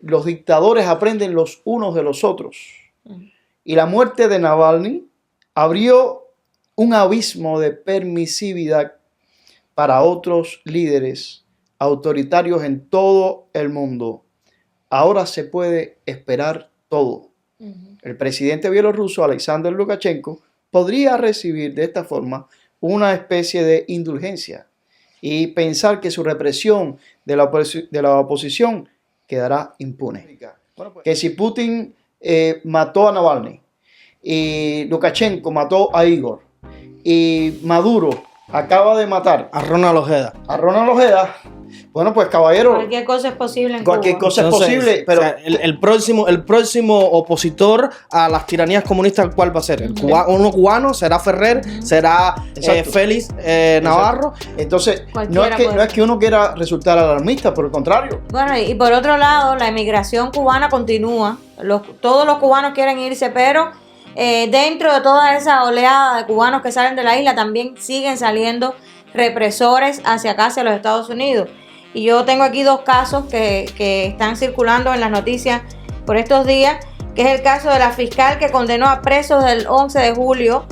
los dictadores aprenden los unos de los otros. Y la muerte de Navalny abrió un abismo de permisividad para otros líderes autoritarios en todo el mundo. Ahora se puede esperar todo. El presidente bielorruso, Alexander Lukashenko, podría recibir de esta forma una especie de indulgencia y pensar que su represión de la oposición quedará impune. Que si Putin mató a Navalny y Lukashenko mató a Igor y Maduro acaba de matar a Ronald Ojeda, bueno, pues caballero, cualquier cosa es posible en cualquier Cuba. cosa es posible, pero o sea, el próximo opositor a las tiranías comunistas, ¿cuál va a ser? Uno cubano, será Ferrer, será Félix Navarro. Entonces, no es que uno quiera resultar alarmista, por el contrario. Bueno, y por otro lado, la emigración cubana continúa. Todos los cubanos quieren irse, pero dentro de toda esa oleada de cubanos que salen de la isla, también siguen saliendo represores hacia acá, hacia los Estados Unidos. Y yo tengo aquí dos casos que están circulando en las noticias por estos días, que es el caso de la fiscal que condenó a presos del 11 de julio.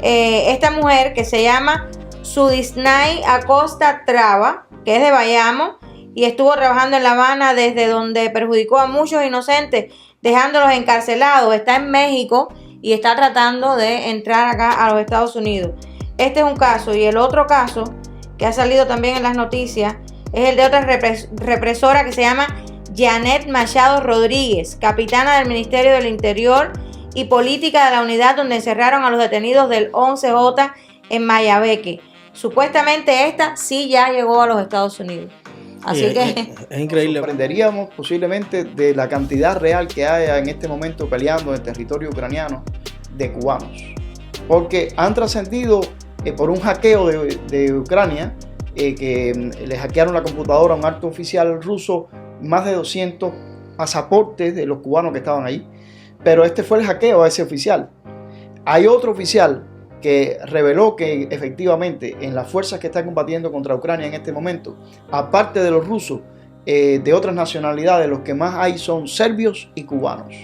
Esta mujer, que se llama Sudisnay Acosta Traba, que es de Bayamo, y estuvo trabajando en La Habana, desde donde perjudicó a muchos inocentes, dejándolos encarcelados. Está en México y está tratando de entrar acá a los Estados Unidos. Este es un caso. Y el otro caso que ha salido también en las noticias es el de otra represora que se llama Janet Machado Rodríguez, capitana del Ministerio del Interior y Política de la unidad donde encerraron a los detenidos del 11J en Mayabeque. Supuestamente esta sí ya llegó a los Estados Unidos. Así que es increíble. Nos sorprenderíamos posiblemente de la cantidad real que haya en este momento peleando en el territorio ucraniano de cubanos. Porque han trascendido por un hackeo de Ucrania, que le hackearon la computadora a un alto oficial ruso, más de 200 pasaportes de los cubanos que estaban ahí. Pero este fue el hackeo a ese oficial. Hay otro oficial que reveló que efectivamente en las fuerzas que están combatiendo contra Ucrania en este momento, aparte de los rusos, de otras nacionalidades, los que más hay son serbios y cubanos.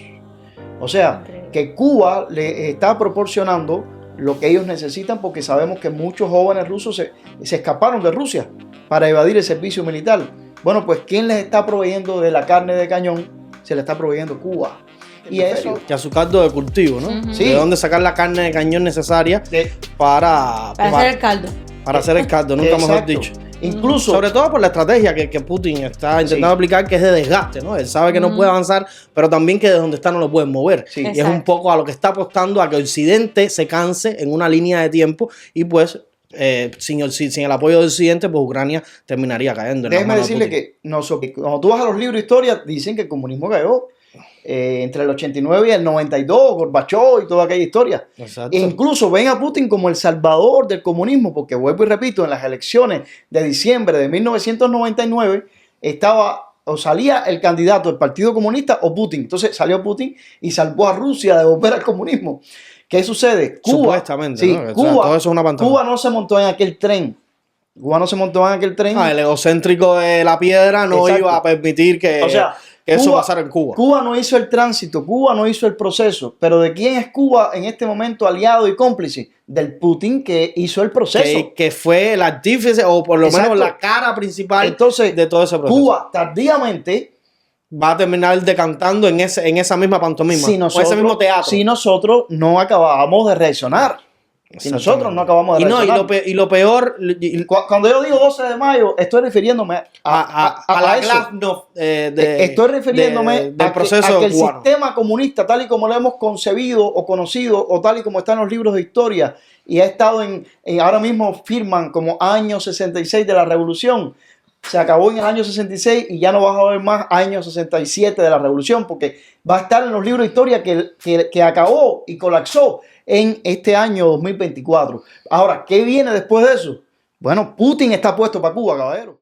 O sea, que Cuba le está proporcionando lo que ellos necesitan, porque sabemos que muchos jóvenes rusos se escaparon de Rusia para evadir el servicio militar. Bueno, pues ¿quién les está proveyendo de la carne de cañón? Se le está proveyendo Cuba. Y eso, que a su caldo de cultivo, ¿no? Sí. De dónde sacar la carne de cañón necesaria para hacer el caldo. Para hacer el caldo, nunca mejor dicho. Incluso, sobre todo por la estrategia que Putin está intentando aplicar, que es de desgaste, ¿no? Él sabe que no puede avanzar, pero también que de donde está no lo pueden mover. Sí. Y es un poco a lo que está apostando, a que Occidente se canse en una línea de tiempo y pues sin el apoyo de Occidente, pues Ucrania terminaría cayendo. Déjeme decirle que cuando tú vas a los libros de historia, dicen que el comunismo cayó entre el 89 y el 92, Gorbachov y toda aquella historia. Exacto. E incluso ven a Putin como el salvador del comunismo, porque vuelvo y repito, en las elecciones de diciembre de 1999 salía el candidato del Partido Comunista o Putin. Entonces salió Putin y salvó a Rusia de volver al comunismo. ¿Qué sucede? Cuba, supuestamente, sí, ¿no? Cuba, todo eso es una pantalla. Cuba no se montó en aquel tren. El egocéntrico de la piedra no iba a permitir que eso pasara en Cuba. Cuba no hizo el tránsito, Cuba no hizo el proceso. Pero ¿de quién es Cuba en este momento aliado y cómplice? Del Putin, que hizo el proceso. Que fue el artífice, o por lo menos la cara principal. Entonces, de todo ese proceso. Cuba tardíamente va a terminar decantando en esa misma pantomima, o ese mismo teatro. Si nosotros no acabamos de reaccionar. Si nosotros no acabamos de reaccionar. Y lo peor... Cuando yo digo 12 de mayo, estoy refiriéndome a la Glasnost estoy refiriéndome del proceso a que el cubano. sistema comunista, tal y como lo hemos concebido o conocido, o tal y como está en los libros de historia, y ha estado ahora mismo firman como año 66 de la revolución, se acabó en el año 66 y ya no vas a ver más año 67 de la revolución, porque va a estar en los libros de historia que acabó y colapsó en este año 2024. Ahora, ¿qué viene después de eso? Bueno, Putin está puesto para Cuba, caballero.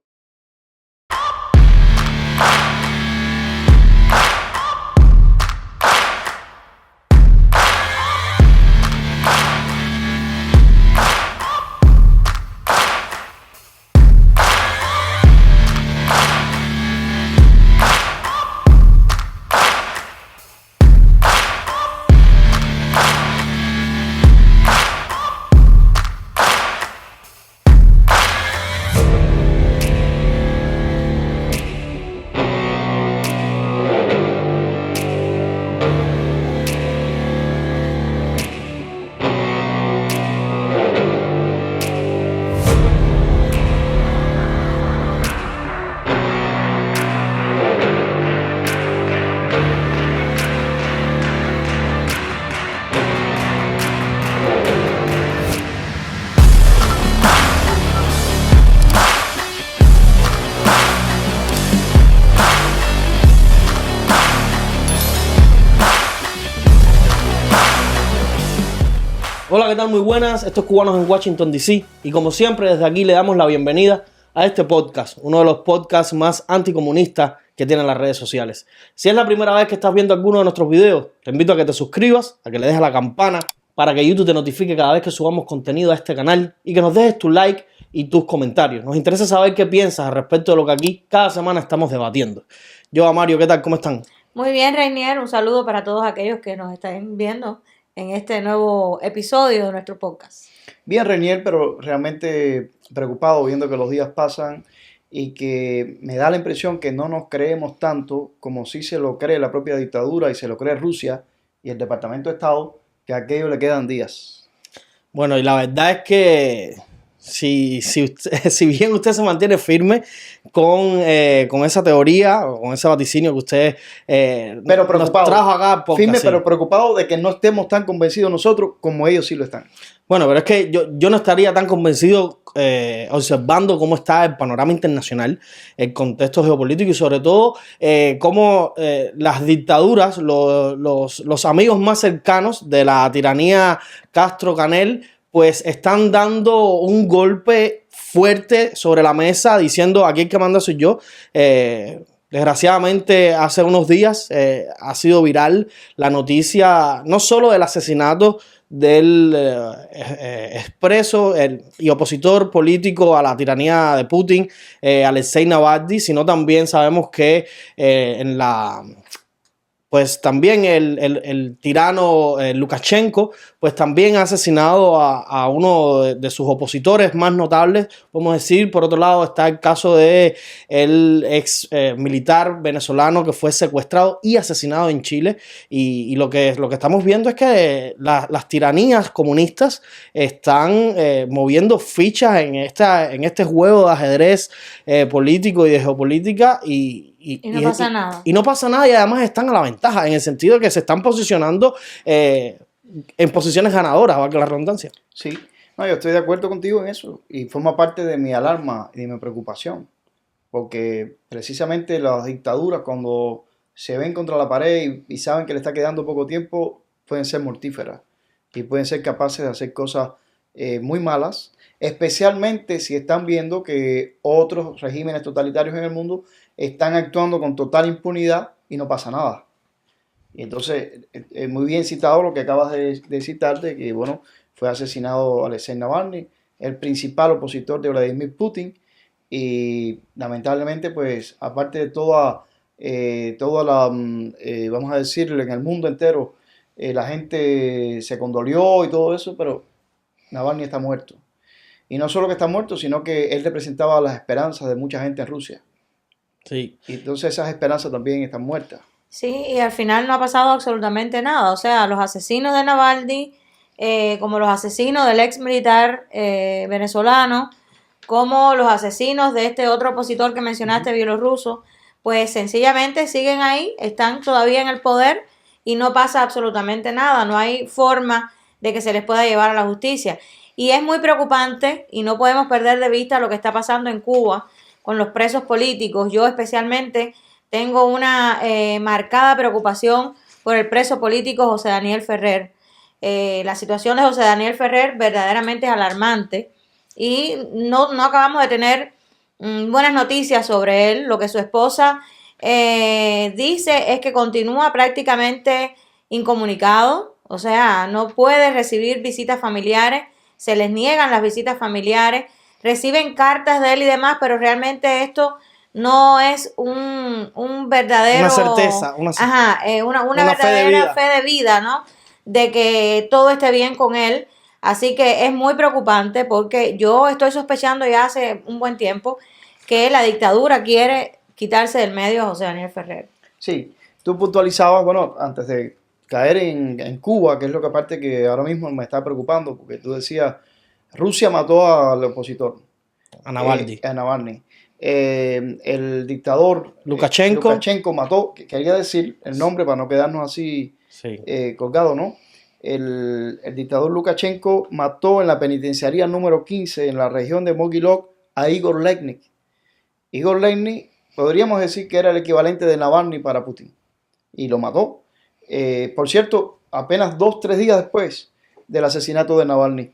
Hola, ¿qué tal? Muy buenas. Esto es Cubanos en Washington, D.C. Y como siempre, desde aquí le damos la bienvenida a este podcast, uno de los podcasts más anticomunistas que tienen las redes sociales. Si es la primera vez que estás viendo alguno de nuestros videos, te invito a que te suscribas, a que le des a la campana para que YouTube te notifique cada vez que subamos contenido a este canal y que nos dejes tu like y tus comentarios. Nos interesa saber qué piensas al respecto de lo que aquí cada semana estamos debatiendo. Yo, Mario, ¿qué tal? ¿Cómo están? Muy bien, Reinier, un saludo para todos aquellos que nos están viendo en este nuevo episodio de nuestro podcast. Bien, Renier, pero realmente preocupado viendo que los días pasan y que me da la impresión que no nos creemos tanto como si se lo cree la propia dictadura y se lo cree Rusia y el Departamento de Estado, que a aquello le quedan días. Bueno, y la verdad es que si bien usted se mantiene firme con esa teoría o con ese vaticinio que usted pero preocupado, nos trajo acá, firme, pero preocupado de que no estemos tan convencidos nosotros como ellos sí lo están. Bueno, pero es que yo no estaría tan convencido observando cómo está el panorama internacional, el contexto geopolítico y sobre todo cómo las dictaduras, los amigos más cercanos de la tiranía Castro-Canel, pues están dando un golpe fuerte sobre la mesa diciendo aquí el que manda soy yo. Desgraciadamente hace unos días ha sido viral la noticia no solo del asesinato del expreso y opositor político a la tiranía de Putin, Alexei Navalny, sino también sabemos que pues también el tirano Lukashenko, pues también ha asesinado a uno de sus opositores más notables, podemos decir. Por otro lado está el caso de el ex militar venezolano que fue secuestrado y asesinado en Chile. Y lo que estamos viendo es que las tiranías comunistas están moviendo fichas en este juego de ajedrez político y de geopolítica Y no pasa nada. Y no pasa nada y además están a la ventaja en el sentido de que se están posicionando en posiciones ganadoras, valga la redundancia. Sí, no, yo estoy de acuerdo contigo en eso y forma parte de mi alarma y de mi preocupación, porque precisamente las dictaduras cuando se ven contra la pared y saben que le está quedando poco tiempo, pueden ser mortíferas y pueden ser capaces de hacer cosas muy malas, especialmente si están viendo que otros regímenes totalitarios en el mundo están actuando con total impunidad y no pasa nada. Y entonces, muy bien citado lo que acabas de citar, de que, bueno, fue asesinado Alexei Navalny, el principal opositor de Vladimir Putin, y lamentablemente, pues, aparte de toda la, vamos a decirlo, en el mundo entero, la gente se condolió y todo eso, pero Navalny está muerto. Y no solo que está muerto, sino que él representaba las esperanzas de mucha gente en Rusia. Sí. Y entonces esas esperanzas también están muertas. Sí, y al final no ha pasado absolutamente nada. O sea, los asesinos de Navalny, como los asesinos del ex militar venezolano, como los asesinos de este otro opositor que mencionaste, bielorruso, pues sencillamente siguen ahí, están todavía en el poder y no pasa absolutamente nada. No hay forma de que se les pueda llevar a la justicia. Y es muy preocupante y no podemos perder de vista lo que está pasando en Cuba con los presos políticos. Yo especialmente tengo una marcada preocupación por el preso político José Daniel Ferrer. La situación de José Daniel Ferrer verdaderamente es alarmante y no acabamos de tener buenas noticias sobre él. Lo que su esposa dice es que continúa prácticamente incomunicado, o sea, no puede recibir visitas familiares, se les niegan las visitas familiares, reciben cartas de él y demás, pero realmente esto no es un verdadero... Una certeza. Una verdadera fe de vida, ¿no? De que todo esté bien con él. Así que es muy preocupante porque yo estoy sospechando ya hace un buen tiempo que la dictadura quiere quitarse del medio a José Daniel Ferrer. Sí, tú puntualizabas, bueno, antes de caer en Cuba, que es lo que aparte que ahora mismo me está preocupando, porque tú decías, Rusia mató al opositor. A Navalny. El dictador Lukashenko mató, quería decir el nombre para no quedarnos así sí. Colgados, ¿no? El dictador Lukashenko mató en la penitenciaría número 15 en la región de Mogilov a Igor Lechnik. Igor Lechnik podríamos decir que era el equivalente de Navalny para Putin y lo mató. Por cierto, apenas 2-3 días después del asesinato de Navalny,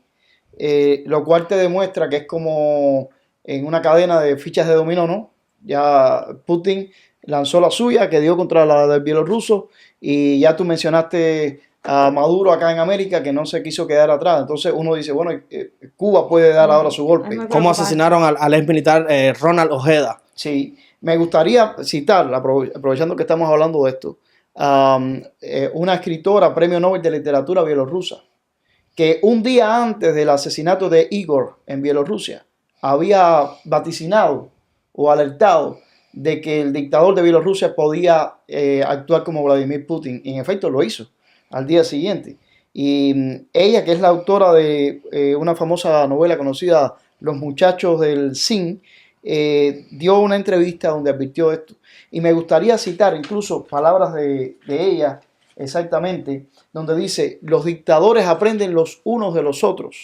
lo cual te demuestra que es como en una cadena de fichas de dominó, ¿no? Ya Putin lanzó la suya, que dio contra la del bielorruso, y ya tú mencionaste a Maduro acá en América, que no se quiso quedar atrás. Entonces uno dice, bueno, Cuba puede dar ahora su golpe. ¿Cómo asesinaron al ex militar Ronald Ojeda? Sí, me gustaría citar, aprovechando que estamos hablando de esto, una escritora, premio Nobel de Literatura bielorrusa, que un día antes del asesinato de Igor en Bielorrusia había vaticinado o alertado de que el dictador de Bielorrusia podía actuar como Vladimir Putin, y en efecto lo hizo al día siguiente. Y ella, que es la autora de una famosa novela conocida, Los muchachos del Zinc, dio una entrevista donde advirtió esto. Y me gustaría citar incluso palabras de ella exactamente, donde dice: los dictadores aprenden los unos de los otros.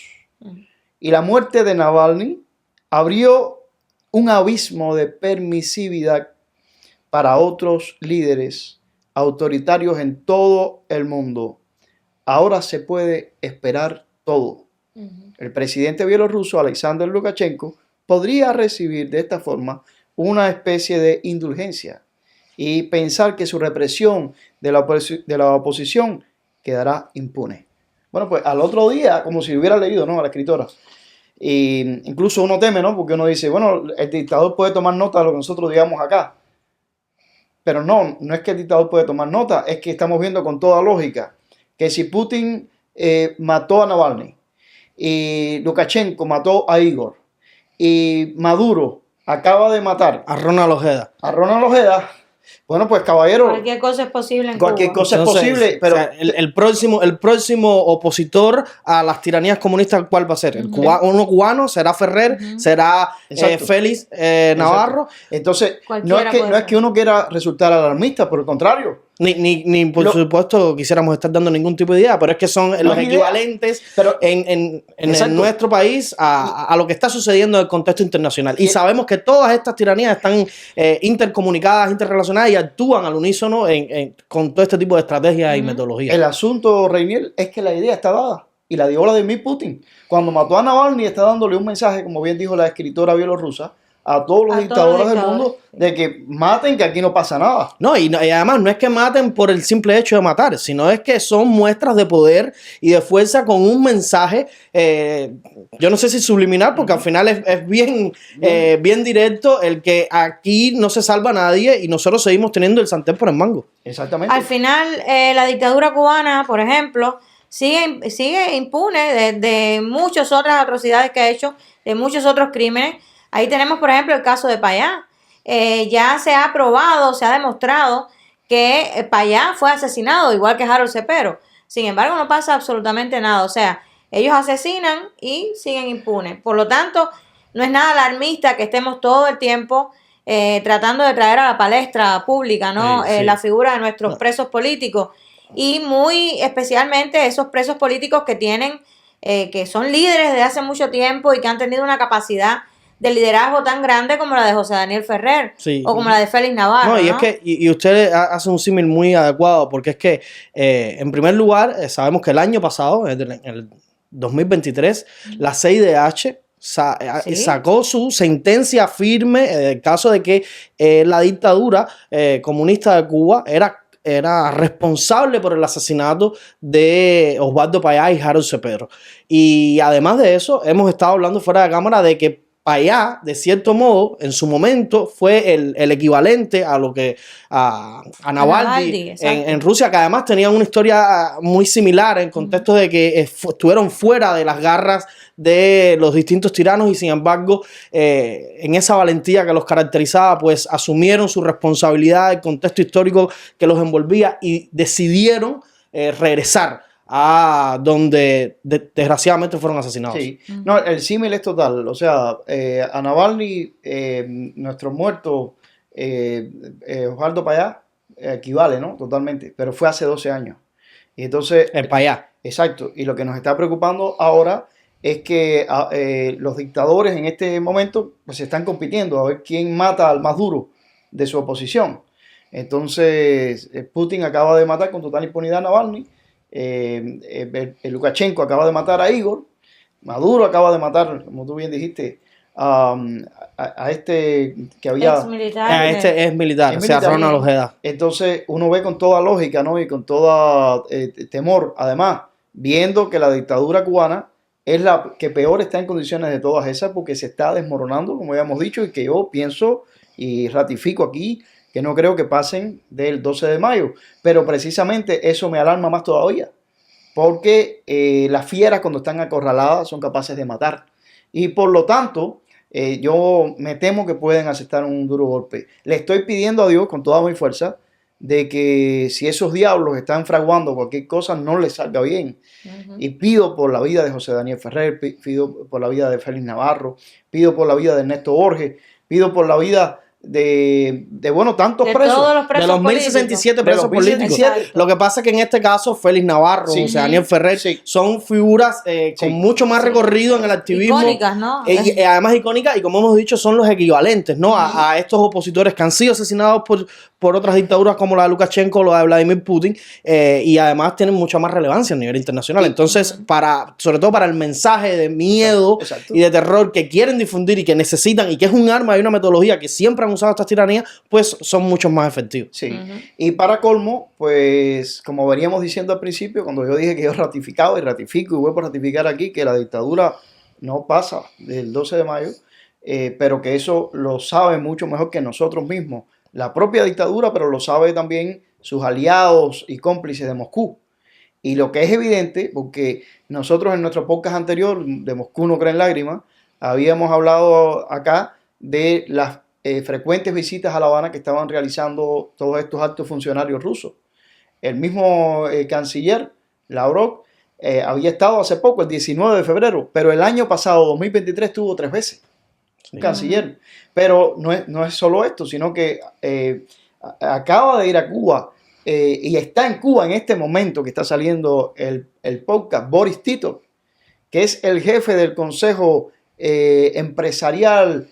Y la muerte de Navalny abrió un abismo de permisividad para otros líderes autoritarios en todo el mundo. Ahora se puede esperar todo. El presidente bielorruso, Alexander Lukashenko, podría recibir de esta forma una especie de indulgencia y pensar que su represión de la oposición quedará impune. Bueno, pues al otro día, como si hubiera leído, ¿no?, a la escritora. Y incluso uno teme, ¿no?, porque uno dice, bueno, el dictador puede tomar nota de lo que nosotros digamos acá. Pero no es que el dictador puede tomar nota, es que estamos viendo con toda lógica que si Putin mató a Navalny y Lukashenko mató a Igor y Maduro acaba de matar a Ronald Ojeda, bueno, pues caballero, cualquier cosa es posible en cualquier Cuba. cosa es posible, pero o sea, el próximo opositor a las tiranías comunistas, ¿cuál va a ser? Uno cubano, será Ferrer, será Félix Navarro. Entonces, no es que uno quiera resultar alarmista, por el contrario. Ni por supuesto quisiéramos estar dando ningún tipo de idea, pero es que son los equivalentes en nuestro país a lo que está sucediendo en el contexto internacional. Y sabemos que todas estas tiranías están intercomunicadas, interrelacionadas y actúan al unísono con todo este tipo de estrategias y metodologías. El asunto, Reinier, es que la idea está dada y la dio Vladimir Putin. Cuando mató a Navalny está dándole un mensaje, como bien dijo la escritora bielorrusa, a todos los dictadores del mundo, de que maten, que aquí no pasa nada. No, y además no es que maten por el simple hecho de matar, sino es que son muestras de poder y de fuerza con un mensaje, yo no sé si subliminal, porque al final es bien directo, el que aquí no se salva a nadie y nosotros seguimos teniendo el sartén por el mango. Exactamente. Al final, la dictadura cubana, por ejemplo, sigue impune de muchas otras atrocidades que ha hecho, de muchos otros crímenes. Ahí tenemos, por ejemplo, el caso de Payá. Ya se ha probado, se ha demostrado que Payá fue asesinado, igual que Harold Cepero. Sin embargo, no pasa absolutamente nada. O sea, ellos asesinan y siguen impunes. Por lo tanto, no es nada alarmista que estemos todo el tiempo tratando de traer a la palestra pública, ¿no? Sí. La figura de nuestros presos políticos. Y muy especialmente esos presos políticos que tienen, que son líderes desde hace mucho tiempo y que han tenido una capacidad de liderazgo tan grande como la de José Daniel Ferrer, o como la de Félix Navarro. No, y es que y usted hace un símil muy adecuado, porque es que, en primer lugar, sabemos que el año pasado, en el 2023, la CIDH sacó su sentencia firme en el caso de que la dictadura comunista de Cuba era responsable por el asesinato de Osvaldo Payá y Harold Cepero. Y además de eso, hemos estado hablando fuera de cámara de que Payá, de cierto modo, en su momento fue el equivalente a lo que a Navalny en Rusia, que además tenían una historia muy similar en contexto de que estuvieron fuera de las garras de los distintos tiranos y sin embargo en esa valentía que los caracterizaba, pues asumieron su responsabilidad, el contexto histórico que los envolvía y decidieron regresar a donde desgraciadamente fueron asesinados. Sí, no, el símil es total. O sea, a Navalny, nuestro muerto Osvaldo Payá, equivale, ¿no? Totalmente, pero fue hace 12 años. Y entonces... El Payá. Exacto, y lo que nos está preocupando ahora es que los dictadores en este momento pues se están compitiendo a ver quién mata al más duro de su oposición. Entonces, Putin acaba de matar con total impunidad a Navalny, el Lukashenko acaba de matar a Igor, Maduro acaba de matar, como tú bien dijiste, a este que había... Este es militar, o sea, Ronald Ojeda. Entonces uno ve con toda lógica, ¿no? Y con todo temor, además, viendo que la dictadura cubana es la que peor está en condiciones de todas esas, porque se está desmoronando, como ya hemos dicho, y que yo pienso y ratifico aquí que no creo que pasen del 12 de mayo. Pero precisamente eso me alarma más todavía, porque las fieras cuando están acorraladas son capaces de matar. Y por lo tanto, yo me temo que pueden aceptar un duro golpe. Le estoy pidiendo a Dios con toda mi fuerza de que si esos diablos están fraguando cualquier cosa, no les salga bien. Y pido por la vida de José Daniel Ferrer, pido por la vida de Félix Navarro, pido por la vida de Ernesto Borges, pido por la vida de bueno, tantos presos. Todos los presos de los 1067 presos políticos. Lo que pasa es que en este caso, Félix Navarro, José Daniel Ferrer, son figuras con mucho más recorrido en el activismo. Icónicas, ¿no? Además icónicas, y como hemos dicho, son los equivalentes, ¿no? A estos opositores que han sido asesinados por otras dictaduras como la de Lukashenko o la de Vladimir Putin, y además tienen mucha más relevancia a nivel internacional. Entonces, sobre todo para el mensaje de miedo y de terror que quieren difundir y que necesitan, y que es un arma y una metodología que siempre han usado estas tiranías, pues son mucho más efectivos. Sí. Y para colmo, pues como veníamos diciendo al principio, cuando yo dije que yo ratificaba y ratifico y voy a ratificar aquí que la dictadura no pasa del 12 de mayo, pero que eso lo sabe mucho mejor que nosotros mismos. La propia dictadura, pero lo sabe también sus aliados y cómplices de Moscú. Y lo que es evidente, porque nosotros en nuestro podcast anterior, de Moscú no creen lágrimas, habíamos hablado acá de las frecuentes visitas a La Habana que estaban realizando todos estos altos funcionarios rusos. El mismo canciller, Lavrov, había estado hace poco, el 19 de febrero, pero el año pasado, 2023, estuvo 3 veces. Canciller. Pero no es solo esto, sino que acaba de ir a Cuba y está en Cuba en este momento que está saliendo el podcast, Boris Titov, que es el jefe del Consejo Empresarial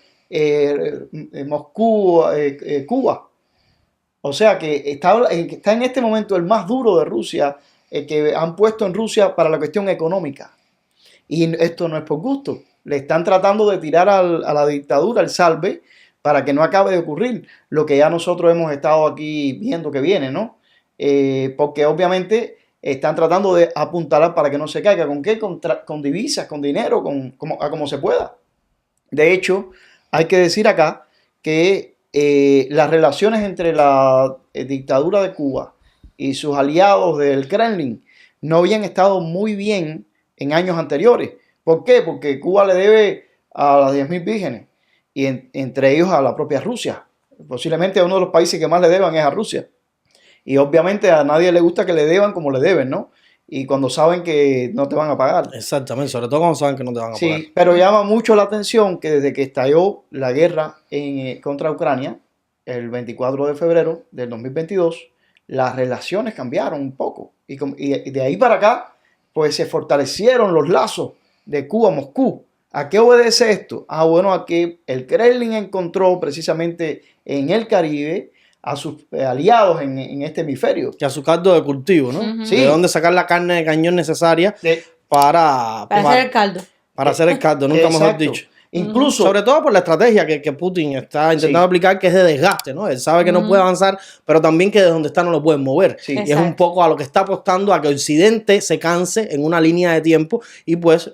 Moscú-Cuba. O sea que está en este momento el más duro de Rusia, que han puesto en Rusia para la cuestión económica. Y esto no es por gusto. Le están tratando de tirar a la dictadura el salve para que no acabe de ocurrir lo que ya nosotros hemos estado aquí viendo que viene, ¿no? Porque obviamente están tratando de apuntalar para que no se caiga. ¿Con qué? Con divisas, con dinero, como se pueda. De hecho, hay que decir acá que las relaciones entre la dictadura de Cuba y sus aliados del Kremlin no habían estado muy bien en años anteriores. ¿Por qué? Porque Cuba le debe a las 10.000 vírgenes y entre ellos a la propia Rusia. Posiblemente uno de los países que más le deban es a Rusia. Y obviamente a nadie le gusta que le deban como le deben, ¿no? Y cuando saben que no te van a pagar. Exactamente, sobre todo cuando saben que no te van a pagar. Sí, pero llama mucho la atención que desde que estalló la guerra contra Ucrania, el 24 de febrero del 2022, las relaciones cambiaron un poco. Y de ahí para acá, pues se fortalecieron los lazos de Cuba a Moscú. ¿A qué obedece esto? Bueno, a que el Kremlin encontró precisamente en el Caribe a sus aliados en este hemisferio. Que a su caldo de cultivo, ¿no? Sí. De dónde sacar la carne de cañón necesaria para hacer el caldo. Para hacer el caldo, nunca mejor dicho. Incluso, sobre todo por la estrategia que Putin está intentando aplicar, que es de desgaste, ¿no? Él sabe que no puede avanzar, pero también que de donde está no lo pueden mover. Sí. Y es un poco a lo que está apostando, a que Occidente se canse en una línea de tiempo y pues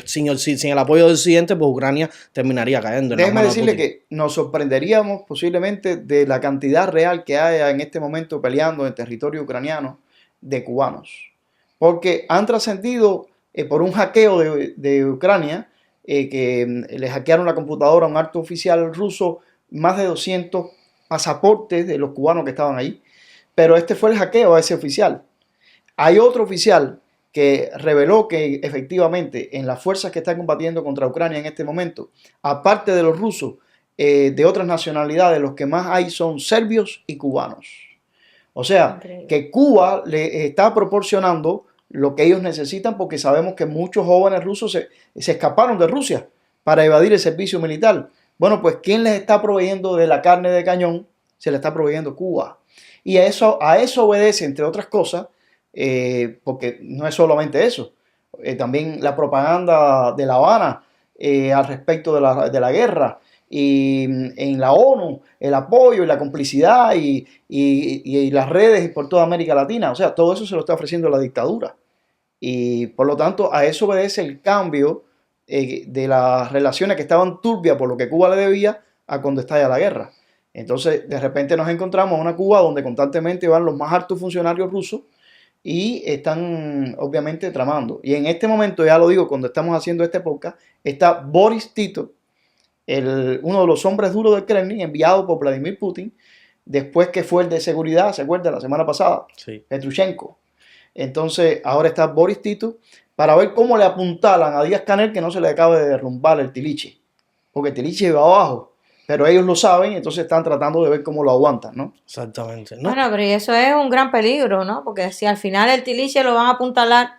sin el apoyo de Occidente, pues Ucrania terminaría cayendo. Déjeme decirle que nos sorprenderíamos posiblemente de la cantidad real que haya en este momento peleando en territorio ucraniano de cubanos. Porque han trascendido por un hackeo de Ucrania, que le hackearon la computadora a un alto oficial ruso, más de 200 pasaportes de los cubanos que estaban ahí. Pero este fue el hackeo a ese oficial. Hay otro oficial que reveló que efectivamente en las fuerzas que están combatiendo contra Ucrania en este momento, aparte de los rusos, de otras nacionalidades, los que más hay son serbios y cubanos. O sea, que Cuba le está proporcionando lo que ellos necesitan, porque sabemos que muchos jóvenes rusos se escaparon de Rusia para evadir el servicio militar. Bueno, pues ¿quién les está proveyendo de la carne de cañón? Se le está proveyendo Cuba. Y a eso obedece, entre otras cosas, porque no es solamente eso, también la propaganda de La Habana al respecto de la guerra, y en la ONU, el apoyo y la complicidad y las redes por toda América Latina. O sea, todo eso se lo está ofreciendo la dictadura. Y por lo tanto, a eso obedece el cambio de las relaciones que estaban turbias por lo que Cuba le debía a cuando estalla la guerra. Entonces, de repente nos encontramos en una Cuba donde constantemente van los más altos funcionarios rusos y están obviamente tramando. Y en este momento, ya lo digo, cuando estamos haciendo este podcast, está Boris Tito, uno de los hombres duros del Kremlin, enviado por Vladimir Putin, después que fue el de seguridad, ¿se acuerda? La semana pasada, Sí. Petrushenko. Entonces, ahora está Boris Tito para ver cómo le apuntalan a Díaz-Canel que no se le acabe de derrumbar el Tiliche. Porque el Tiliche va abajo, pero ellos lo saben, entonces están tratando de ver cómo lo aguantan, ¿no? Exactamente, ¿no? Bueno, pero y eso es un gran peligro, ¿no? Porque si al final el Tiliche lo van a apuntalar,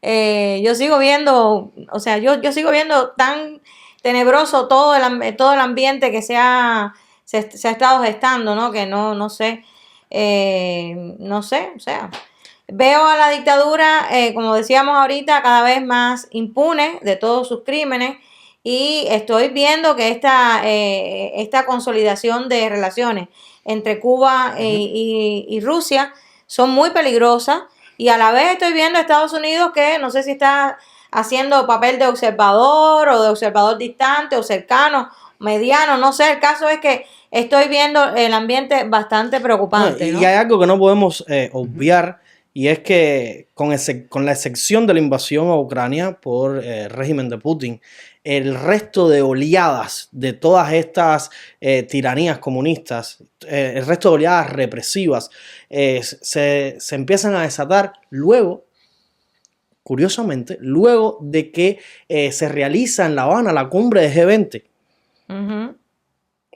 yo sigo viendo, o sea, yo sigo viendo tan tenebroso todo el ambiente que se ha estado gestando, ¿no? Que no sé, o sea, veo a la dictadura, como decíamos ahorita, cada vez más impune de todos sus crímenes, y estoy viendo que esta consolidación de relaciones entre Cuba y Rusia son muy peligrosas, y a la vez estoy viendo a Estados Unidos que no sé si está haciendo papel de observador o de observador distante o cercano, mediano, no sé, el caso es que estoy viendo el ambiente bastante preocupante, ¿no? Y hay algo que no podemos obviar, y es que con la excepción de la invasión a Ucrania por el régimen de Putin, el resto de oleadas de todas estas tiranías comunistas, el resto de oleadas represivas, se empiezan a desatar luego, curiosamente, luego de que se realiza en La Habana la cumbre de G20. Uh-huh.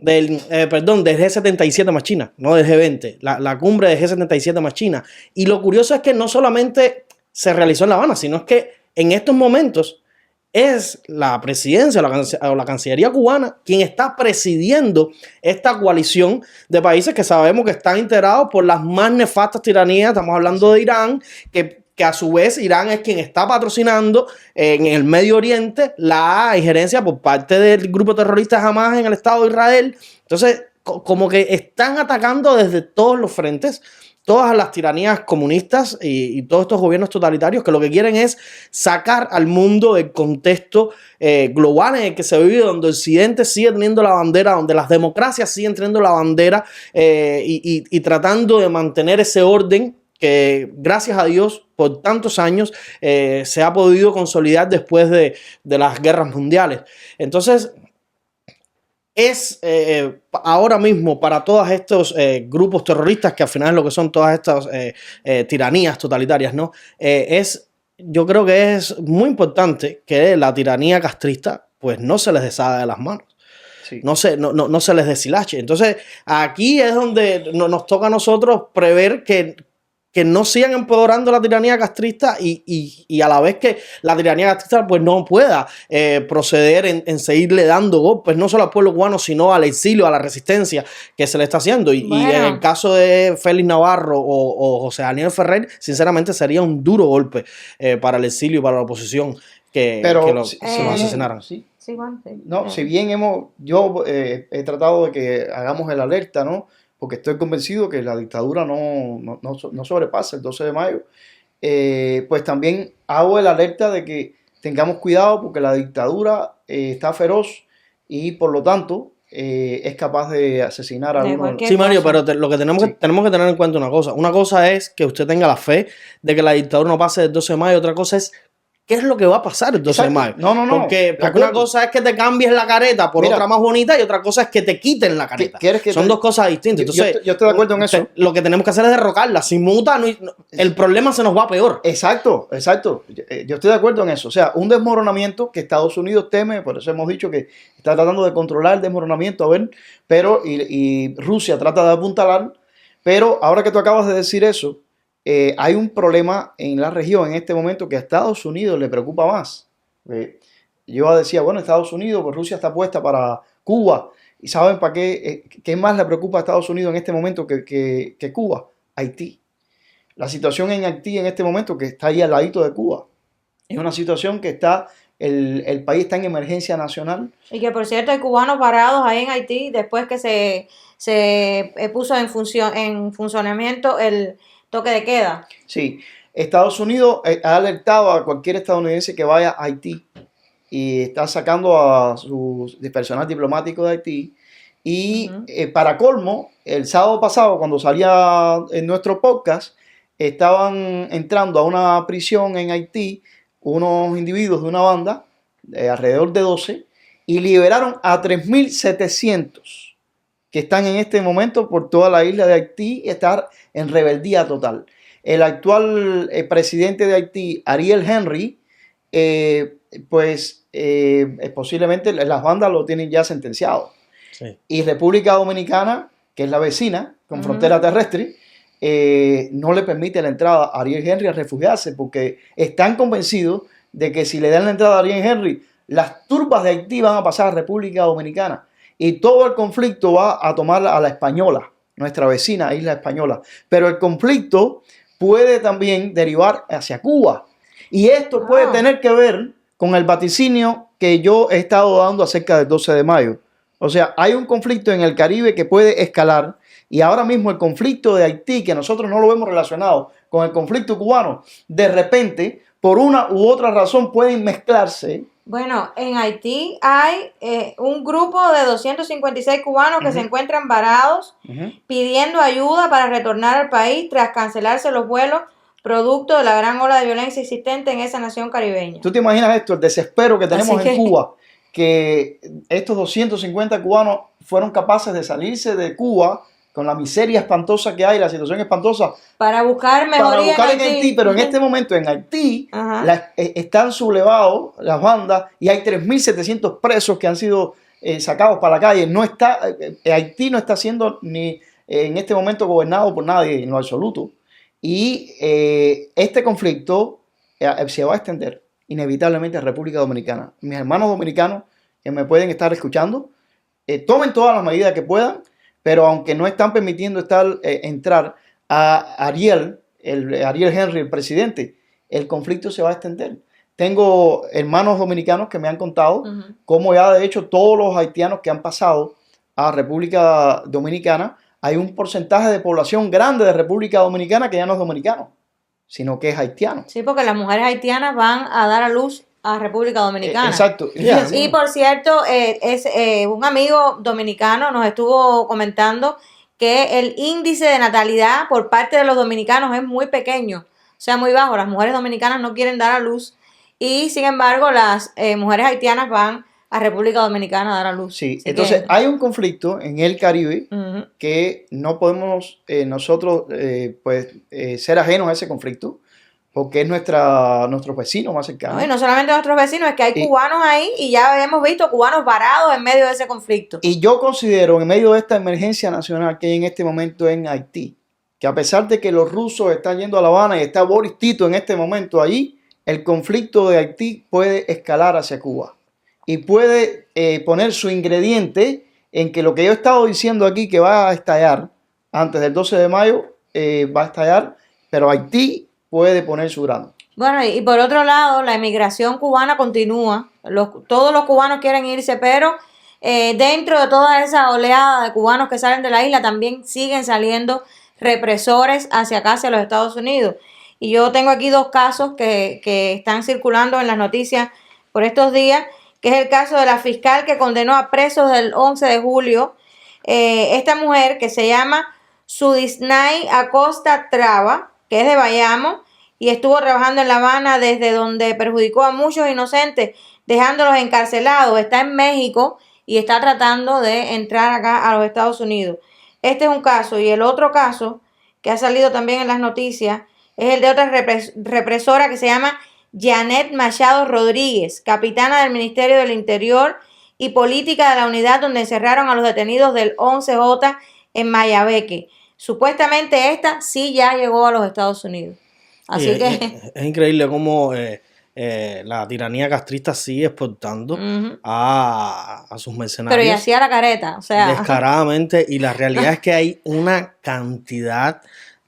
Del G77 más China, no del G20, la cumbre de G77 más China. Y lo curioso es que no solamente se realizó en La Habana, sino es que en estos momentos es la presidencia o la Cancillería cubana quien está presidiendo esta coalición de países que sabemos que están integrados por las más nefastas tiranías. Estamos hablando de Irán, que a su vez Irán es quien está patrocinando en el Medio Oriente la injerencia por parte del grupo terrorista Hamas en el Estado de Israel. Entonces, como que están atacando desde todos los frentes todas las tiranías comunistas y todos estos gobiernos totalitarios que lo que quieren es sacar al mundo del contexto global en el que se vive, donde Occidente sigue teniendo la bandera, donde las democracias siguen teniendo la bandera y tratando de mantener ese orden que, gracias a Dios, por tantos años se ha podido consolidar después de las guerras mundiales. Entonces, es ahora mismo para todos estos grupos terroristas, que al final es lo que son todas estas tiranías totalitarias, ¿no? Yo creo que es muy importante que la tiranía castrista pues no se les deshaga de las manos. Sí. No se les deshilache. Entonces, aquí es donde nos toca a nosotros prever que no sigan empoderando la tiranía castrista y a la vez que la tiranía castrista pues no pueda proceder en seguirle dando golpes no solo al pueblo cubano, sino al exilio, a la resistencia que se le está haciendo. Bueno. Y en el caso de Félix Navarro o José Daniel Ferrer, sinceramente sería un duro golpe para el exilio y para la oposición que los asesinaran. Sí. Sí, bueno, sí. No, si bien yo he tratado de que hagamos el alerta, ¿no? Porque estoy convencido que la dictadura no sobrepasa el 12 de mayo, pues también hago el alerta de que tengamos cuidado porque la dictadura está feroz y por lo tanto es capaz de asesinar a alguno. Sí, Mario, pero lo que tenemos que tener en cuenta una cosa es que usted tenga la fe de que la dictadura no pase del 12 de mayo, otra cosa es ¿qué es lo que va a pasar el 12 de mayo? No. Porque una cosa es que te cambies la careta por otra más bonita y otra cosa es que te quiten la careta. Son dos cosas distintas. Entonces, yo estoy de acuerdo en eso. Lo que tenemos que hacer es derrocarla. Si muta, el problema se nos va peor. Exacto. Yo estoy de acuerdo en eso. O sea, un desmoronamiento que Estados Unidos teme, por eso hemos dicho que está tratando de controlar el desmoronamiento, pero y Rusia trata de apuntalar, pero ahora que tú acabas de decir eso, hay un problema en la región en este momento que a Estados Unidos le preocupa más. Yo decía, bueno, Estados Unidos, pues Rusia está puesta para Cuba. ¿Y saben para qué más le preocupa a Estados Unidos en este momento que Cuba? Haití. La situación en Haití en este momento, que está ahí al ladito de Cuba, es una situación que está, el país está en emergencia nacional. Y que por cierto hay cubanos varados ahí en Haití después que se puso en funcionamiento el toque de queda. Sí, Estados Unidos ha alertado a cualquier estadounidense que vaya a Haití y está sacando a su personal diplomático de Haití. Y para colmo, el sábado pasado, cuando salía en nuestro podcast, estaban entrando a una prisión en Haití unos individuos de una banda, alrededor de 12, y liberaron a 3.700 que están en este momento por toda la isla de Haití y están en rebeldía total. El actual presidente de Haití, Ariel Henry, posiblemente las bandas lo tienen ya sentenciado. Sí. Y República Dominicana, que es la vecina, con frontera terrestre, no le permite la entrada a Ariel Henry a refugiarse porque están convencidos de que si le dan la entrada a Ariel Henry, las turbas de Haití van a pasar a República Dominicana y todo el conflicto va a tomar a la Española, nuestra vecina isla española. Pero el conflicto puede también derivar hacia Cuba y esto puede tener que ver con el vaticinio que yo he estado dando acerca del 12 de mayo. O sea, hay un conflicto en el Caribe que puede escalar y ahora mismo el conflicto de Haití, que nosotros no lo vemos relacionado con el conflicto cubano, de repente, por una u otra razón, pueden mezclarse. Bueno, en Haití hay un grupo de 256 cubanos que se encuentran varados pidiendo ayuda para retornar al país tras cancelarse los vuelos producto de la gran ola de violencia existente en esa nación caribeña. ¿Tú te imaginas esto? El desespero que tenemos en Cuba, que estos 250 cubanos fueron capaces de salirse de Cuba con la miseria espantosa que hay, la situación espantosa. Para buscar mejoría en Haití. Pero en este momento en Haití están sublevados las bandas y hay 3.700 presos que han sido sacados para la calle. Haití no está siendo ni en este momento gobernado por nadie en lo absoluto. Y este conflicto se va a extender inevitablemente a República Dominicana. Mis hermanos dominicanos que me pueden estar escuchando, tomen todas las medidas que puedan, pero aunque no están permitiendo entrar a Ariel Henry, el presidente, el conflicto se va a extender. Tengo hermanos dominicanos que me han contado cómo ya de hecho todos los haitianos que han pasado a República Dominicana, hay un porcentaje de población grande de República Dominicana que ya no es dominicano, sino que es haitiano. Sí, porque las mujeres haitianas van a dar a luz a República Dominicana. Exacto. Y por cierto, un amigo dominicano nos estuvo comentando que el índice de natalidad por parte de los dominicanos es muy pequeño, o sea, muy bajo. Las mujeres dominicanas no quieren dar a luz y, sin embargo, las mujeres haitianas van a República Dominicana a dar a luz. Sí, entonces hay un conflicto en el Caribe que no podemos nosotros ser ajenos a ese conflicto, porque es nuestro vecino más cercano. No, y no solamente nuestros vecinos, es que hay cubanos ahí y ya hemos visto cubanos varados en medio de ese conflicto. Y yo considero, en medio de esta emergencia nacional que hay en este momento en Haití, que a pesar de que los rusos están yendo a La Habana y está Boris Tito en este momento ahí, el conflicto de Haití puede escalar hacia Cuba. Y puede poner su ingrediente en que lo que yo he estado diciendo aquí que va a estallar antes del 12 de mayo, va a estallar, pero Haití puede poner su grano. Bueno, y por otro lado, la emigración cubana continúa. Todos los cubanos quieren irse, pero dentro de toda esa oleada de cubanos que salen de la isla también siguen saliendo represores hacia acá, hacia los Estados Unidos. Y yo tengo aquí dos casos que están circulando en las noticias por estos días, que es el caso de la fiscal que condenó a presos del 11 de julio. Esta mujer que se llama Sudisnay Acosta Traba, que es de Bayamo, y estuvo trabajando en La Habana, desde donde perjudicó a muchos inocentes, dejándolos encarcelados. Está en México y está tratando de entrar acá a los Estados Unidos. Este es un caso. Y el otro caso, que ha salido también en las noticias, es el de otra represora que se llama Janet Machado Rodríguez, capitana del Ministerio del Interior y Política de la unidad donde encerraron a los detenidos del 11J en Mayabeque. Supuestamente esta sí ya llegó a los Estados Unidos. Así que es increíble cómo la tiranía castrista sigue exportando a sus mercenarios. Pero y hacía la careta, o sea, descaradamente. Y la realidad es que hay una cantidad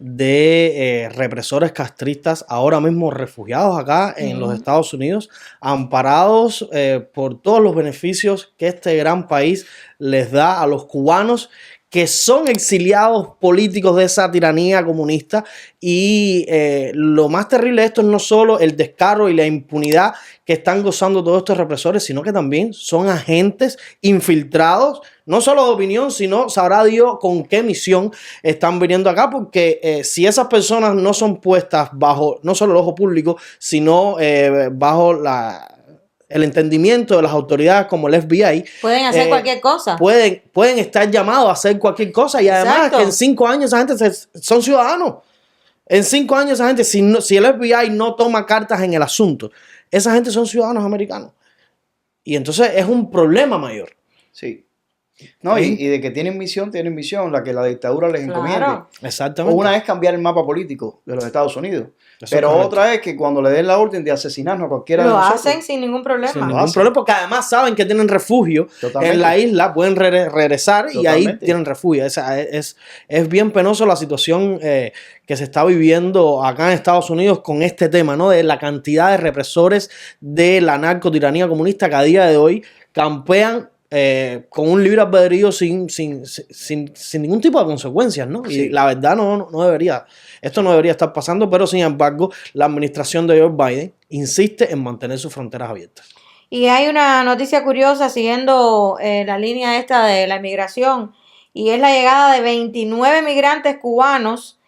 de represores castristas ahora mismo refugiados acá en los Estados Unidos, amparados por todos los beneficios que este gran país les da a los cubanos que son exiliados políticos de esa tiranía comunista. Y lo más terrible de esto es no solo el descaro y la impunidad que están gozando todos estos represores, sino que también son agentes infiltrados, no solo de opinión, sino sabrá Dios con qué misión están viniendo acá, porque si esas personas no son puestas bajo no solo el ojo público, sino bajo el entendimiento de las autoridades como el FBI. Pueden hacer cualquier cosa. Pueden estar llamados a hacer cualquier cosa, y además Exacto. que en 5 años esa gente son ciudadanos. En 5 años esa gente, si el FBI no toma cartas en el asunto, esa gente son ciudadanos americanos. Y entonces es un problema mayor. Sí. No, y de que tienen misión, la que la dictadura les encomiende. Claro. Exactamente. Una es cambiar el mapa político de los Estados Unidos. Eso Pero es correcto. otra es que cuando le den la orden de asesinarnos a cualquiera de Lo nosotros, hacen sin ningún problema. Sin ningún problema, porque además saben que tienen refugio Totalmente. en la isla, pueden regresar y ahí Totalmente. tienen refugio. Es bien penoso la situación que se está viviendo acá en Estados Unidos con este tema, ¿no? De la cantidad de represores de la narcotiranía comunista que a día de hoy campean con un libre albedrío sin ningún tipo de consecuencias, ¿no? Sí. Y la verdad no debería, esto no debería estar pasando, pero sin embargo la administración de Joe Biden insiste en mantener sus fronteras abiertas. Y hay una noticia curiosa siguiendo la línea esta de la inmigración, y es la llegada de 29 migrantes cubanos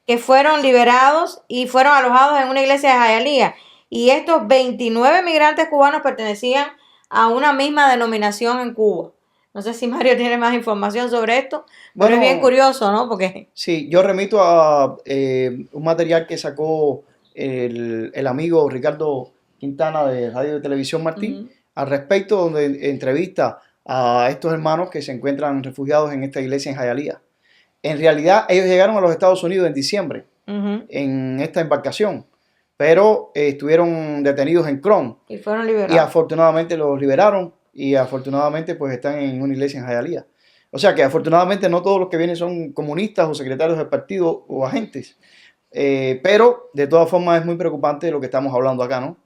que fueron liberados y fueron alojados en una iglesia de Hialeah. Y estos 29 migrantes cubanos pertenecían a una misma denominación en Cuba. No sé si Mario tiene más información sobre esto, pero Bueno, es bien curioso, ¿no? Porque sí, yo remito a un material que sacó el amigo Ricardo Quintana de Radio y Televisión Martín al respecto, donde entrevista a estos hermanos que se encuentran refugiados en esta iglesia en Hialeah. En realidad, ellos llegaron a los Estados Unidos en diciembre en esta embarcación, pero estuvieron detenidos en Cron. y fueron liberados. Y afortunadamente los liberaron y afortunadamente pues están en una iglesia en Hialeah. O sea que afortunadamente no todos los que vienen son comunistas o secretarios del partido o agentes. Pero de todas formas es muy preocupante lo que estamos hablando acá, ¿no?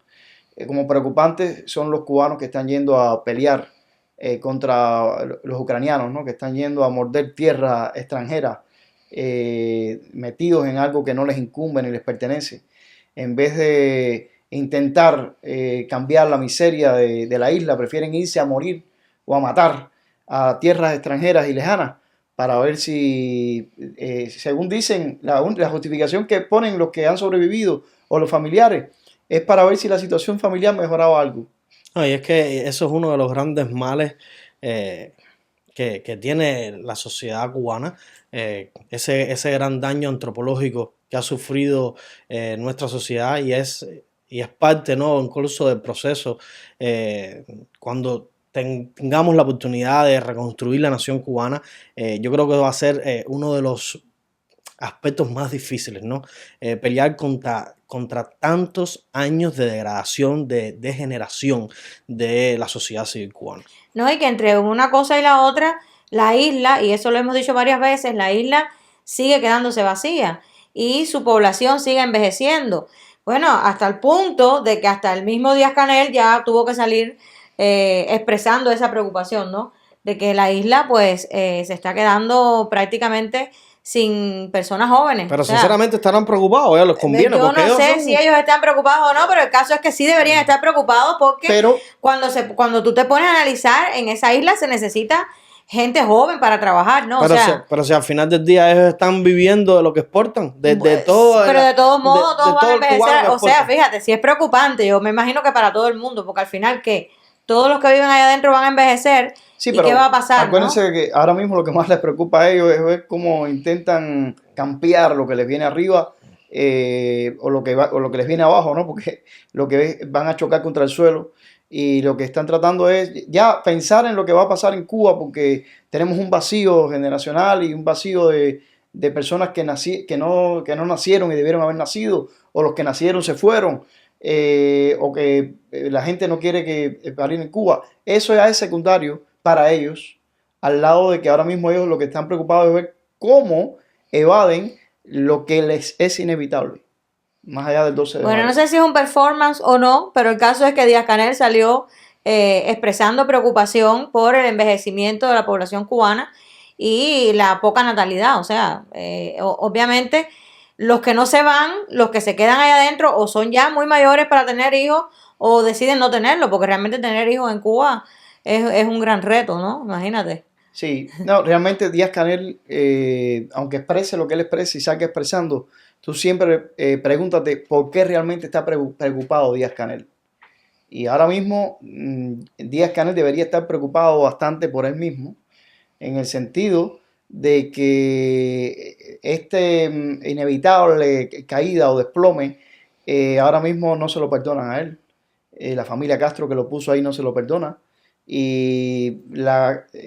Como preocupantes son los cubanos que están yendo a pelear contra los ucranianos, ¿no? Que están yendo a morder tierra extranjera, metidos en algo que no les incumbe ni les pertenece. En vez de intentar cambiar la miseria de la isla, prefieren irse a morir o a matar a tierras extranjeras y lejanas para ver si, según dicen, la justificación que ponen los que han sobrevivido o los familiares es para ver si la situación familiar mejoraba algo. No, y es que eso es uno de los grandes males que tiene la sociedad cubana, ese gran daño antropológico que ha sufrido nuestra sociedad, y es parte, ¿no?, incluso del proceso cuando tengamos la oportunidad de reconstruir la nación cubana. Yo creo que va a ser uno de los aspectos más difíciles, ¿no? Pelear contra tantos años de degradación, de degeneración de la sociedad civil cubana. No, y que entre una cosa y la otra, la isla, y eso lo hemos dicho varias veces, la isla sigue quedándose vacía y su población sigue envejeciendo. Bueno, hasta el punto de que hasta el mismo Díaz-Canel ya tuvo que salir expresando esa preocupación, ¿no? De que la isla pues se está quedando prácticamente sin personas jóvenes. Pero o sea, sinceramente estarán preocupados, ya les conviene. yo porque no ellos sé son- si ellos están preocupados o no, pero el caso es que sí deberían estar preocupados porque Pero cuando tú te pones a analizar, en esa isla se necesita gente joven para trabajar, ¿no? pero si al final del día ellos están viviendo de lo que exportan, de pues, todo. pero de todos modos, todos van a todo el cubano envejecer. que O sea, exporta. fíjate, si es preocupante, yo me imagino que para todo el mundo, porque al final, ¿qué? Todos los que viven allá adentro van a envejecer. sí, ¿Y pero qué va a pasar? acuérdense de que ahora mismo lo que más les preocupa a ellos es ver cómo intentan campear lo que les viene arriba o lo que les viene abajo, ¿no? Porque lo que van a chocar contra el suelo y lo que están tratando es ya pensar en lo que va a pasar en Cuba, porque tenemos un vacío generacional y un vacío de personas que no nacieron y debieron haber nacido, o los que nacieron se fueron, o que la gente no quiere que parir en Cuba. Eso ya es secundario para ellos, al lado de que ahora mismo ellos lo que están preocupados es ver cómo evaden lo que les es inevitable, más allá del 12 de Bueno, mayo. no sé si es un performance o no, pero el caso es que Díaz-Canel salió expresando preocupación por el envejecimiento de la población cubana y la poca natalidad. O sea, obviamente los que no se van, los que se quedan ahí adentro, o son ya muy mayores para tener hijos o deciden no tenerlo, porque realmente tener hijos en Cuba es un gran reto, ¿no? Imagínate. Sí, no, realmente Díaz-Canel, aunque exprese lo que él expresa y saque expresando, tú siempre pregúntate por qué realmente está preocupado Díaz-Canel. Y ahora mismo Díaz-Canel debería estar preocupado bastante por él mismo, en el sentido de que inevitable caída o desplome ahora mismo no se lo perdonan a él. La familia Castro que lo puso ahí no se lo perdona. Y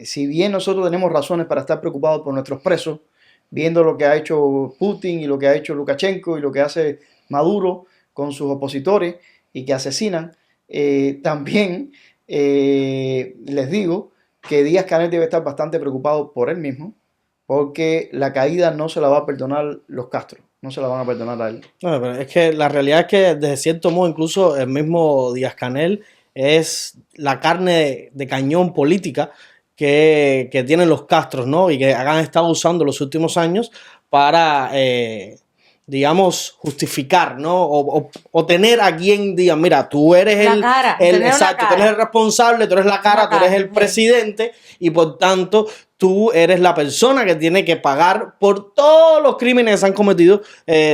si bien nosotros tenemos razones para estar preocupados por nuestros presos, viendo lo que ha hecho Putin y lo que ha hecho Lukashenko y lo que hace Maduro con sus opositores y que asesinan, también les digo que Díaz-Canel debe estar bastante preocupado por él mismo, porque la caída no se la va a perdonar los Castro, no se la van a perdonar a él. No, pero es que la realidad es que desde cierto modo incluso el mismo Díaz-Canel es la carne de cañón política que tienen los Castros, ¿no? Y que han estado usando los últimos años para, digamos, justificar, ¿no? O tener a quien diga, mira, tú eres exacto, tú eres el responsable, tú eres la cara, tú eres el presidente y por tanto tú eres la persona que tiene que pagar por todos los crímenes que se han cometido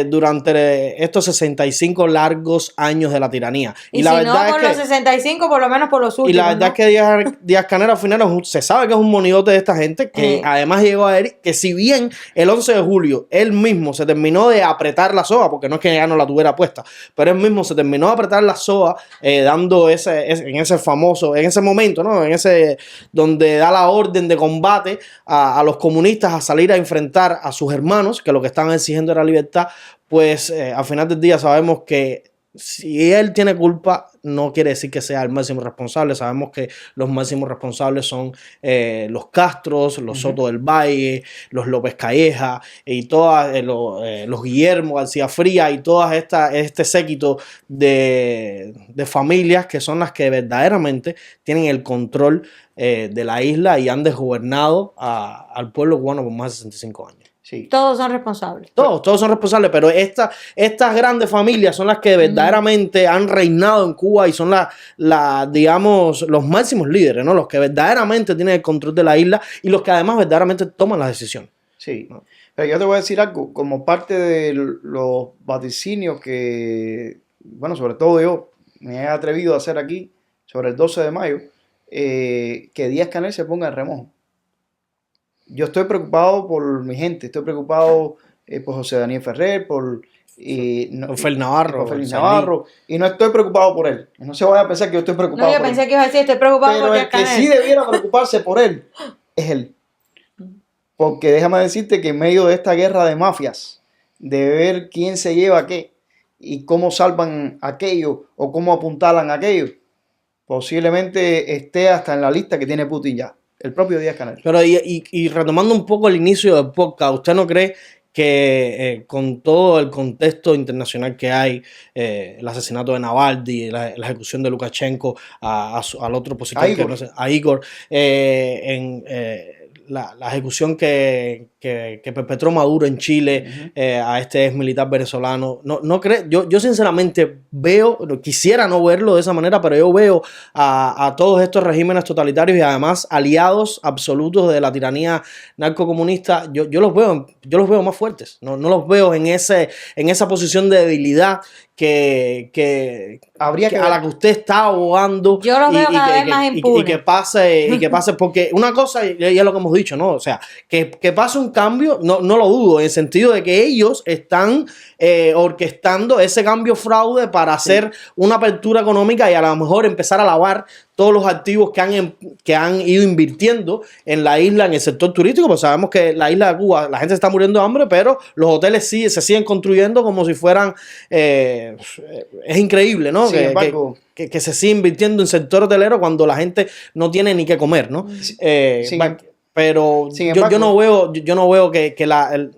durante estos 65 largos años de la tiranía. Y la si verdad no por los 65, por lo menos por los últimos. Y la verdad es que Díaz-Canel al final se sabe que es un monigote de esta gente, que además llegó a ver que si bien el 11 de julio él mismo se terminó de apretar la soga, porque no es que ya no la tuviera puesta, pero él mismo se terminó de apretar la soga dando en ese momento, ¿no? En ese donde da la orden de combate a los comunistas a salir a enfrentar a sus hermanos, que lo que estaban exigiendo era libertad, pues al final del día sabemos que si él tiene culpa, no quiere decir que sea el máximo responsable. Sabemos que los máximos responsables son los Castros, los Soto del Valle, los López Calleja y todas los Guillermo García Fría y todas este séquito de familias que son las que verdaderamente tienen el control de la isla y han desgobernado al pueblo cubano por más de 65 años. Sí. Todos son responsables. Todos son responsables, pero estas grandes familias son las que verdaderamente han reinado en Cuba y son digamos, los máximos líderes, ¿no? Los que verdaderamente tienen el control de la isla y los que además verdaderamente toman las decisiones. Sí, ¿no? Pero yo te voy a decir algo, como parte de los vaticinios que, bueno, sobre todo yo me he atrevido a hacer aquí sobre el 12 de mayo, que Díaz-Canel se ponga en remojo. Yo estoy preocupado por mi gente, estoy preocupado por José Daniel Ferrer, por Félix Navarro. Y no estoy preocupado por él. No se vaya a pensar que yo estoy preocupado por él. No, yo pensé que iba a decir, estoy preocupado por Díaz-Canel. El que sí debiera preocuparse por él es él. Porque déjame decirte que en medio de esta guerra de mafias, de ver quién se lleva qué y cómo salvan aquello o cómo apuntalan aquello, posiblemente esté hasta en la lista que tiene Putin ya. El propio Díaz-Canel. Pero y retomando un poco el inicio del podcast, ¿usted no cree que con todo el contexto internacional que hay, el asesinato de Navalny, la ejecución de Lukashenko al otro opositor, a Igor, la ejecución que perpetró Maduro en Chile a este ex militar venezolano, no creo, yo sinceramente quisiera no verlo de esa manera, pero yo veo a todos estos regímenes totalitarios y además aliados absolutos de la tiranía narcocomunista, yo los veo más fuertes, no los veo en esa posición de debilidad que a la que usted está abogando. Yo los veo cada vez más impunes. Y que pase, porque una cosa, y es lo que hemos dicho, ¿no? O sea, que pase un cambio, no lo dudo, en el sentido de que ellos están orquestando ese cambio fraude para hacer una apertura económica y a lo mejor empezar a lavar todos los activos que han ido invirtiendo en la isla, en el sector turístico, pues sabemos que la isla de Cuba, la gente está muriendo de hambre, pero los hoteles se siguen construyendo como si fueran, es increíble, ¿no? Que se sigue invirtiendo en sector hotelero cuando la gente no tiene ni qué comer, ¿no? pero Sin embargo, yo no veo que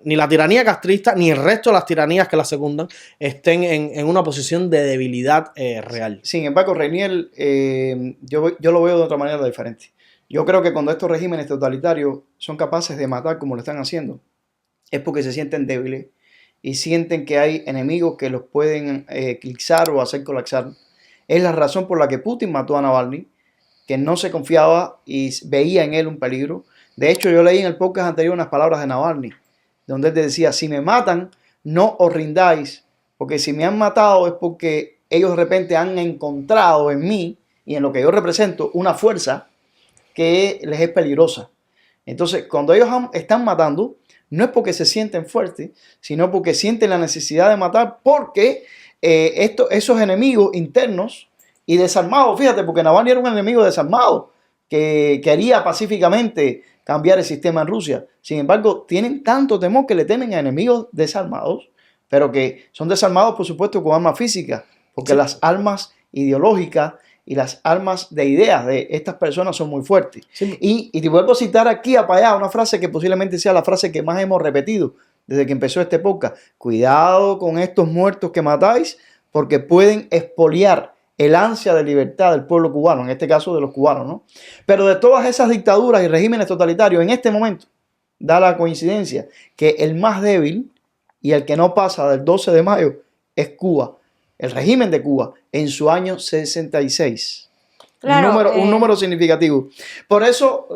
ni la tiranía castrista ni el resto de las tiranías que la secundan estén en una posición de debilidad real. Sin embargo, Reinier, yo lo veo de otra manera diferente. Yo creo que cuando estos regímenes totalitarios son capaces de matar como lo están haciendo, es porque se sienten débiles y sienten que hay enemigos que los pueden eclipsar o hacer colapsar. Es la razón por la que Putin mató a Navalny, que no se confiaba y veía en él un peligro. De hecho, yo leí en el podcast anterior unas palabras de Navalny, donde él decía, si me matan, no os rindáis, porque si me han matado es porque ellos de repente han encontrado en mí y en lo que yo represento una fuerza que les es peligrosa. Entonces, cuando ellos están matando, no es porque se sienten fuertes, sino porque sienten la necesidad de matar, porque esos enemigos internos y desarmados, fíjate, porque Navalny era un enemigo desarmado que quería pacíficamente cambiar el sistema en Rusia. Sin embargo, tienen tanto temor que le temen a enemigos desarmados, pero que son desarmados, por supuesto, con armas físicas, porque Sí. las armas ideológicas y las armas de ideas de estas personas son muy fuertes. Sí. Y te vuelvo a citar aquí para allá una frase que posiblemente sea la frase que más hemos repetido desde que empezó este podcast. Cuidado con estos muertos que matáis, porque pueden expoliar el ansia de libertad del pueblo cubano, en este caso de los cubanos, ¿no? Pero de todas esas dictaduras y regímenes totalitarios, en este momento, da la coincidencia que el más débil y el que no pasa del 12 de mayo es Cuba, el régimen de Cuba, en su año 66. Claro, Un número significativo. Por eso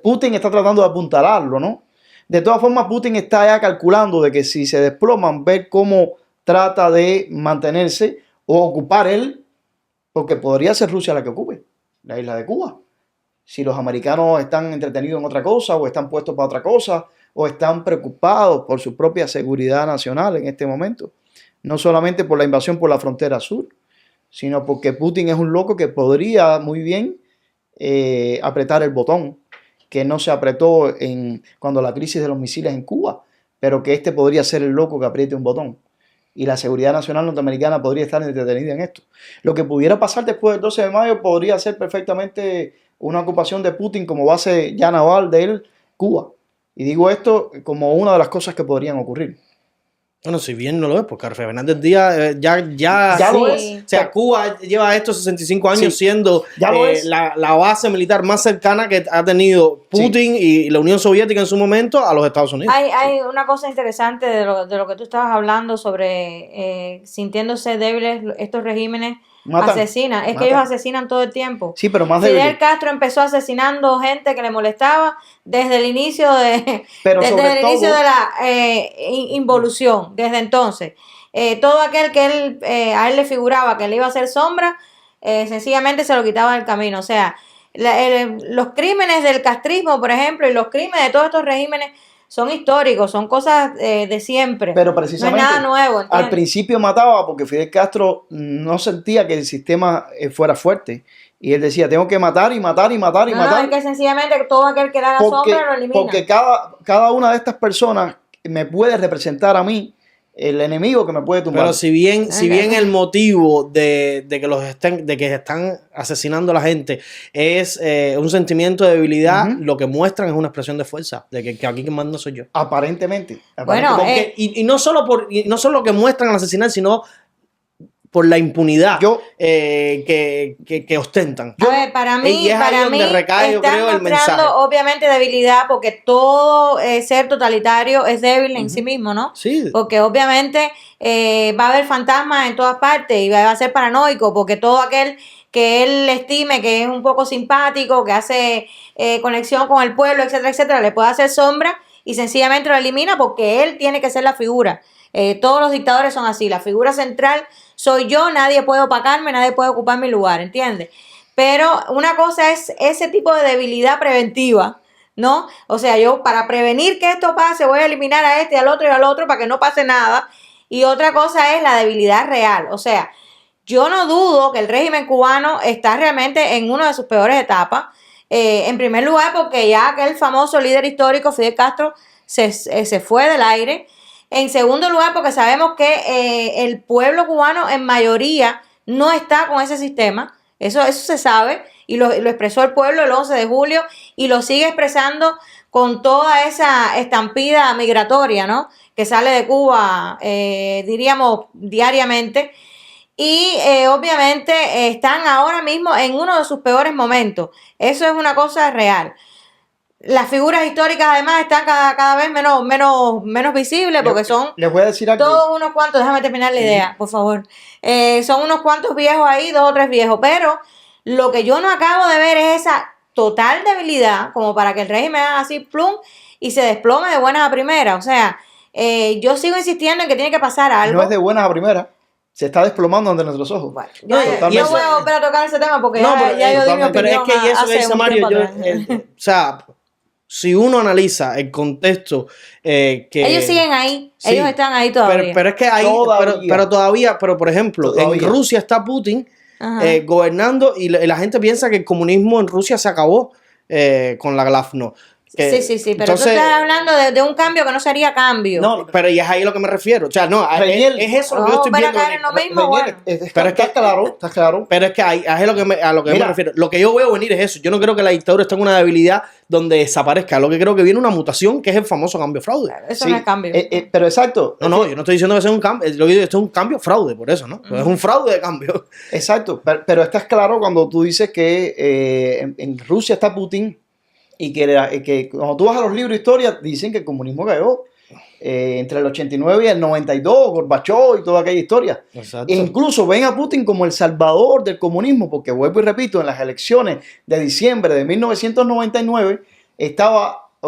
Putin está tratando de apuntalarlo, ¿no? De todas formas, Putin está ya calculando de que si se desploman, ver cómo trata de mantenerse o ocupar él, porque podría ser Rusia la que ocupe la isla de Cuba. Si los americanos están entretenidos en otra cosa, o están puestos para otra cosa, o están preocupados por su propia seguridad nacional en este momento. No solamente por la invasión por la frontera sur, sino porque Putin es un loco que podría muy bien apretar el botón que no se apretó cuando la crisis de los misiles en Cuba, pero que este podría ser el loco que apriete un botón. Y la seguridad nacional norteamericana podría estar entretenida en esto. Lo que pudiera pasar después del 12 de mayo podría ser perfectamente una ocupación de Putin como base ya naval de él, Cuba. Y digo esto como una de las cosas que podrían ocurrir. Bueno, si bien no lo es, porque Rafael Fernández Díaz ya lo sí. es. O sea, Cuba lleva estos 65 años Sí, siendo ya lo es. la base militar más cercana que ha tenido Putin y la Unión Soviética en su momento a los Estados Unidos. Hay una cosa interesante de lo que tú estabas hablando sobre sintiéndose débiles estos regímenes asesinan. Es que ellos asesinan todo el tiempo. Sí, pero más Fidel débil. Castro empezó asesinando gente que le molestaba desde el inicio de la involución. Desde entonces, todo aquel que a él le figuraba que le iba a hacer sombra, sencillamente se lo quitaba del camino. O sea, los crímenes del castrismo, por ejemplo, y los crímenes de todos estos regímenes son históricos, son cosas de siempre. Pero precisamente no es nada nuevo, ¿entiendes? al principio mataba porque Fidel Castro no sentía que el sistema fuera fuerte. Y él decía, tengo que matar y matar y matar y matar. No, es que sencillamente todo aquel que le haga sombra lo elimina. Porque cada una de estas personas me puede representar a mí el enemigo que me puede tumbar. Pero si bien el motivo de que están asesinando a la gente es un sentimiento de debilidad, lo que muestran es una expresión de fuerza, de que aquí quien manda soy yo. Aparentemente. Bueno, y no solo lo que muestran al asesinar, sino por la impunidad que ostentan. A ver, para mí donde recae, yo están creo, el mostrando mensaje. obviamente debilidad, porque todo ser totalitario es débil en sí mismo, ¿no? Sí. Porque obviamente va a haber fantasmas en todas partes y va a ser paranoico, porque todo aquel que él estime que es un poco simpático, que hace conexión con el pueblo, etcétera, etcétera, le puede hacer sombra y sencillamente lo elimina porque él tiene que ser la figura. Todos los dictadores son así, la figura central soy yo, nadie puede opacarme, nadie puede ocupar mi lugar, ¿entiendes? Pero una cosa es ese tipo de debilidad preventiva, ¿no? O sea, yo para prevenir que esto pase voy a eliminar a este, al otro y al otro para que no pase nada. Y otra cosa es la debilidad real, o sea, yo no dudo que el régimen cubano está realmente en una de sus peores etapas. En primer lugar porque ya aquel famoso líder histórico Fidel Castro se fue del aire. En segundo lugar, porque sabemos que el pueblo cubano en mayoría no está con ese sistema, eso se sabe, y lo expresó el pueblo el 11 de julio y lo sigue expresando con toda esa estampida migratoria, ¿no? Que sale de Cuba, diríamos, diariamente. Y obviamente están ahora mismo en uno de sus peores momentos. Eso es una cosa real. Las figuras históricas además están cada vez menos visibles porque son les voy a decir algo. Todos unos cuantos, déjame terminar la idea, por favor. Son unos cuantos viejos ahí, 2 o 3 viejos, pero lo que yo no acabo de ver es esa total debilidad como para que el régimen haga así plum y se desplome de buenas a primeras. O sea, yo sigo insistiendo en que tiene que pasar algo. No es de buenas a primeras. Se está desplomando ante nuestros ojos. Bueno, yo no voy a volver a tocar ese tema porque ya yo di mi opinión. Pero es que eso que dice Mario, o sea, si uno analiza el contexto ellos siguen ahí, sí, ellos están ahí todavía. Pero es que ahí, pero por ejemplo, en Rusia está Putin gobernando y la gente piensa que el comunismo en Rusia se acabó con la Glasnost. Sí, pero tú estás hablando de un cambio que no sería cambio. No, pero y es ahí a lo que me refiero. O sea, no, es eso lo que yo estoy viendo. Pero es que está claro. Pero es que es a lo que me refiero. Lo que yo veo venir es eso. Yo no creo que la dictadura esté en una debilidad donde desaparezca. Lo que creo que viene una mutación que es el famoso cambio fraude. Eso no es cambio. Pero exacto. No, yo no estoy diciendo que sea un cambio. Lo que digo es un cambio fraude, por eso, ¿no? Es un fraude de cambio. Exacto. Pero estás claro cuando tú dices que en Rusia está Putin. Y que cuando tú vas a los libros de historia, dicen que el comunismo cayó entre el 89 y el 92, Gorbachov y toda aquella historia. Exacto. E incluso ven a Putin como el salvador del comunismo, porque vuelvo y repito, en las elecciones de diciembre de 1999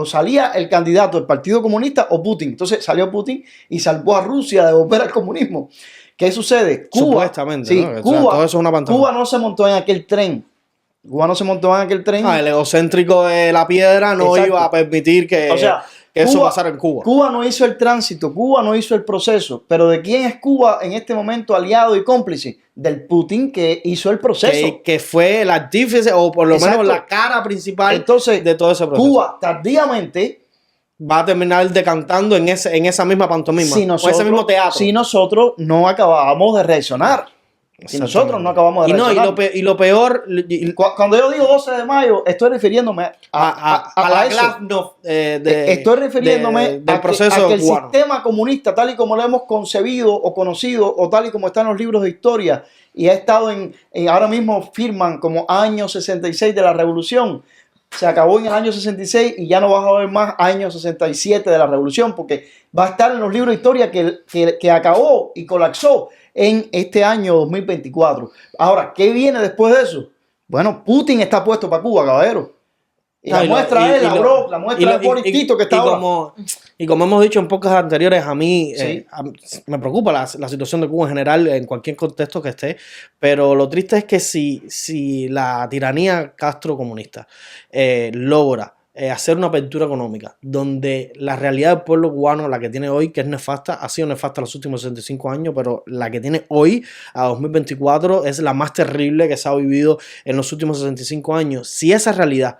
salía el candidato del Partido Comunista o Putin. Entonces salió Putin y salvó a Rusia de volver al comunismo. ¿Qué sucede? Supuestamente, sí, ¿no? Cuba, todo eso es una pantalla. Cuba no se montó en aquel tren. Cuba no se montó en aquel tren. El egocéntrico de la piedra no iba a permitir que eso pasara en Cuba. Cuba no hizo el tránsito, Cuba no hizo el proceso. Pero ¿de quién es Cuba en este momento aliado y cómplice? Del Putin que hizo el proceso. Que fue el artífice o por lo menos la cara principal. Entonces, de todo ese proceso. Cuba tardíamente va a terminar decantando en esa misma pantomima. O ese mismo teatro. Si nosotros no acabábamos de reaccionar. Si nosotros no acabamos de reaccionar. Y lo peor... Cuando yo digo 12 de mayo, estoy refiriéndome a la Glasnost estoy refiriéndome del proceso a que el cubano. sistema comunista, tal y como lo hemos concebido o conocido, o tal y como está en los libros de historia, y ha estado ahora mismo firman como año 66 de la revolución, se acabó en el año 66 y ya no vas a ver más año 67 de la revolución, porque va a estar en los libros de historia que acabó y colapsó en este año 2024. Ahora, ¿qué viene después de eso? Bueno, Putin está puesto para Cuba, caballero. Y la muestra es la muestra de Boris Tito que está ahora. Y como hemos dicho en pocas anteriores, a mí me preocupa la situación de Cuba en general, en cualquier contexto que esté, pero lo triste es que si la tiranía castrocomunista logra hacer una apertura económica donde la realidad del pueblo cubano, la que tiene hoy, que es nefasta, ha sido nefasta los últimos 65 años, pero la que tiene hoy, a 2024, es la más terrible que se ha vivido en los últimos 65 años. Si esa realidad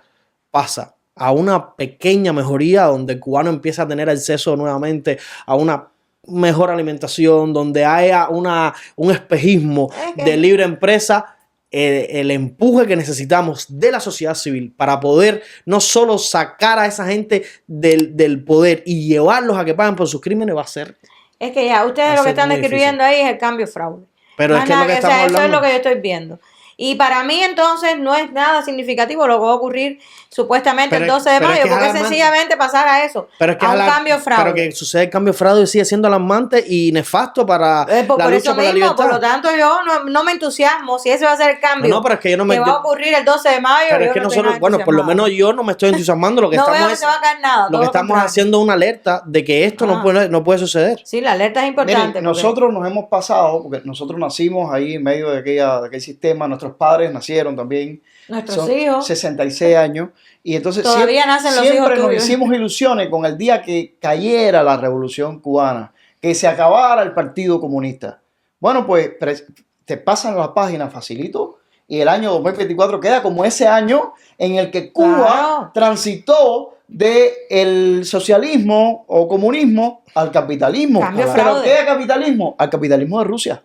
pasa a una pequeña mejoría donde el cubano empieza a tener acceso nuevamente a una mejor alimentación, donde haya un espejismo de libre empresa, el empuje que necesitamos de la sociedad civil para poder no solo sacar a esa gente del poder y llevarlos a que paguen por sus crímenes va a ser... Es que ya, ustedes lo que están describiendo ahí es el cambio fraude. Pero es que lo que estamos hablando... Eso es lo que yo estoy viendo. Y para mí entonces no es nada significativo lo que va a ocurrir supuestamente el 12 de mayo, porque es sencillamente pasar a eso, a un cambio fraude. Pero que sucede el cambio fraude sigue siendo alarmante y nefasto para la lucha por la libertad. Por lo tanto yo no me entusiasmo si ese va a ser el cambio pero es que yo no que va a ocurrir el 12 de mayo. Pero es que nosotros, bueno, por lo menos yo no me estoy entusiasmando. Lo que no estamos veo que se va a caer nada. Lo que estamos haciendo es una alerta de que esto no puede suceder. Sí, la alerta es importante. Miren, nosotros nos hemos pasado, porque nosotros nacimos ahí en medio de aquel sistema, nuestros padres nacieron también. Nuestros hijos. 66 años. Y entonces todavía nacen los hijos siempre nos tuyos. hicimos ilusiones con el día que cayera la revolución cubana, que se acabara el Partido Comunista. Bueno, pues te pasan la página facilito y el año 2024 queda como ese año en el que Cuba transitó del socialismo o comunismo al capitalismo. ¿Pero qué es capitalismo? Al capitalismo de Rusia.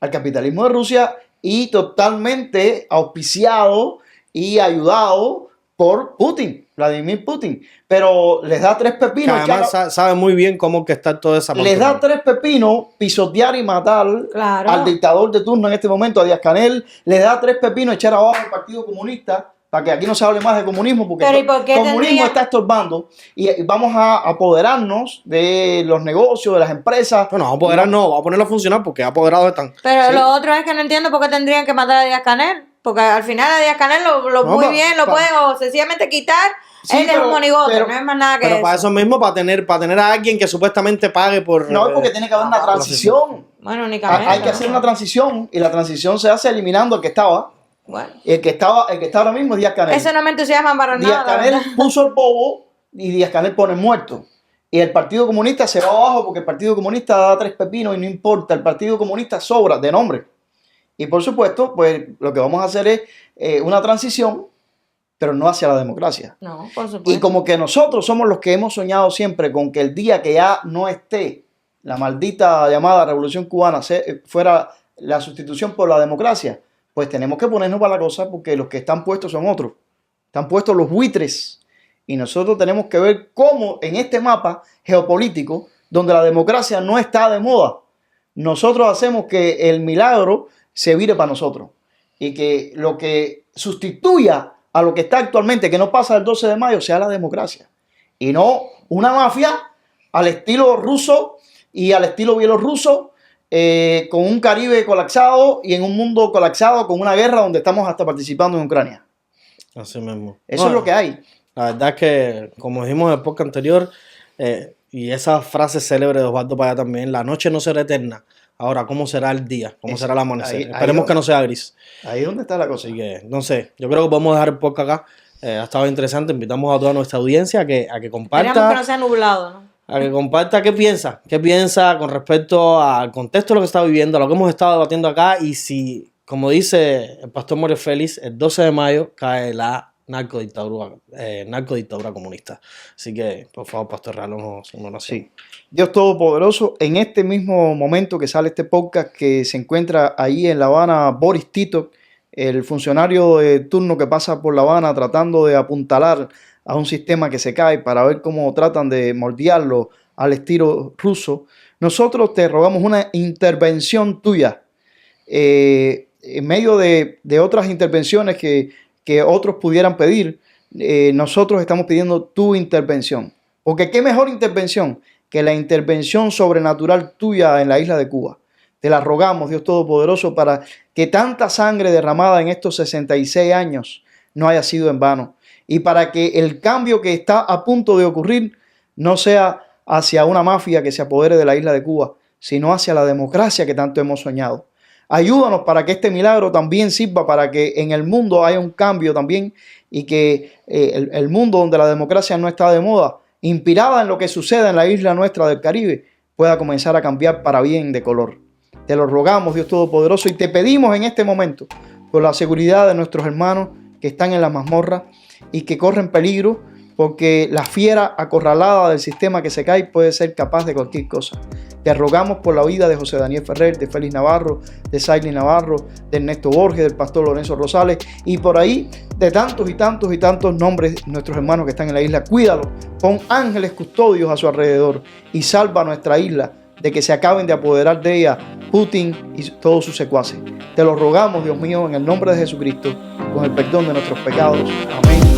Al capitalismo de Rusia y totalmente auspiciado y ayudado por Putin, Vladimir Putin. Pero les da 3 pepinos. Que además sabe muy bien cómo que está toda esa les da 3 pepinos pisotear y matar al dictador de turno en este momento, a Díaz-Canel. Les da 3 pepinos echar abajo al Partido Comunista, para que aquí no se hable más de comunismo, porque el comunismo está estorbando y vamos a apoderarnos de los negocios, de las empresas. Bueno, vamos a apoderarnos, vamos a ponerlo a funcionar porque apoderados están. Pero sí. Lo otro es que no entiendo por qué tendrían que matar a Díaz-Canel, porque al final a Díaz-Canel muy bien lo pueden o sencillamente quitar. Sí, él es un monigote, no es más nada que eso. Pero para eso mismo, para tener a alguien que supuestamente pague por... No, porque tiene que haber una transición. Bueno, únicamente. Hay que hacer una transición y la transición se hace eliminando al que estaba. Bueno. El que está ahora mismo es Díaz-Canel. Eso no me entusiasma para nada. Díaz-Canel puso el bobo y Díaz-Canel pone muerto. Y el Partido Comunista se va abajo porque el Partido Comunista da 3 pepinos y no importa. El Partido Comunista sobra de nombre. Y por supuesto, pues lo que vamos a hacer es una transición, pero no hacia la democracia. No, por supuesto. Y como que nosotros somos los que hemos soñado siempre con que el día que ya no esté la maldita llamada Revolución Cubana fuera la sustitución por la democracia, pues tenemos que ponernos para la cosa porque los que están puestos son otros. Están puestos los buitres. Y nosotros tenemos que ver cómo en este mapa geopolítico, donde la democracia no está de moda, nosotros hacemos que el milagro se vire para nosotros. Y que lo que sustituya a lo que está actualmente, que no pasa el 12 de mayo, sea la democracia. Y no una mafia al estilo ruso y al estilo bielorruso, con un Caribe colapsado y en un mundo colapsado con una guerra donde estamos hasta participando en Ucrania. Así mismo. Eso es lo que hay. La verdad es que, como dijimos en el podcast anterior, y esa frase célebre de Osvaldo Paya también, la noche no será eterna. Ahora, ¿cómo será el día? ¿Cómo será el amanecer? Esperemos que no sea gris. Ahí es donde está la cosa. Así que, no sé, yo creo que podemos dejar el podcast acá. Ha estado interesante. Invitamos a toda nuestra audiencia a que comparta. Esperamos que no sea nublado, ¿no? A que comparta qué piensa con respecto al contexto de lo que está viviendo, a lo que hemos estado debatiendo acá y si, como dice el pastor Morio Félix, el 12 de mayo cae la narcodictadura comunista. Así que, por favor, pastor, regálanos una oración. Sí. Dios Todopoderoso, en este mismo momento que sale este podcast, que se encuentra ahí en La Habana Boris Tito, el funcionario de turno que pasa por La Habana tratando de apuntalar a un sistema que se cae para ver cómo tratan de moldearlo al estilo ruso, nosotros te rogamos una intervención tuya en medio de otras intervenciones que otros pudieran pedir. Nosotros estamos pidiendo tu intervención, porque qué mejor intervención que la intervención sobrenatural tuya en la isla de Cuba. Te la rogamos, Dios Todopoderoso, para que tanta sangre derramada en estos 66 años no haya sido en vano. Y para que el cambio que está a punto de ocurrir no sea hacia una mafia que se apodere de la isla de Cuba, sino hacia la democracia que tanto hemos soñado. Ayúdanos para que este milagro también sirva para que en el mundo haya un cambio también y que el mundo donde la democracia no está de moda, inspirada en lo que sucede en la isla nuestra del Caribe, pueda comenzar a cambiar para bien de color. Te lo rogamos, Dios Todopoderoso, y te pedimos en este momento por la seguridad de nuestros hermanos que están en la mazmorra y que corren peligro porque la fiera acorralada del sistema que se cae puede ser capaz de cualquier cosa. Te rogamos por la vida de José Daniel Ferrer, de Félix Navarro, de Saily Navarro, de Ernesto Borges, del pastor Lorenzo Rosales y por ahí de tantos y tantos y tantos nombres de nuestros hermanos que están en la isla. Cuídalo, pon ángeles custodios a su alrededor y salva a nuestra isla de que se acaben de apoderar de ella Putin y todos sus secuaces. Te lo rogamos, Dios mío, en el nombre de Jesucristo, con el perdón de nuestros pecados. Amén.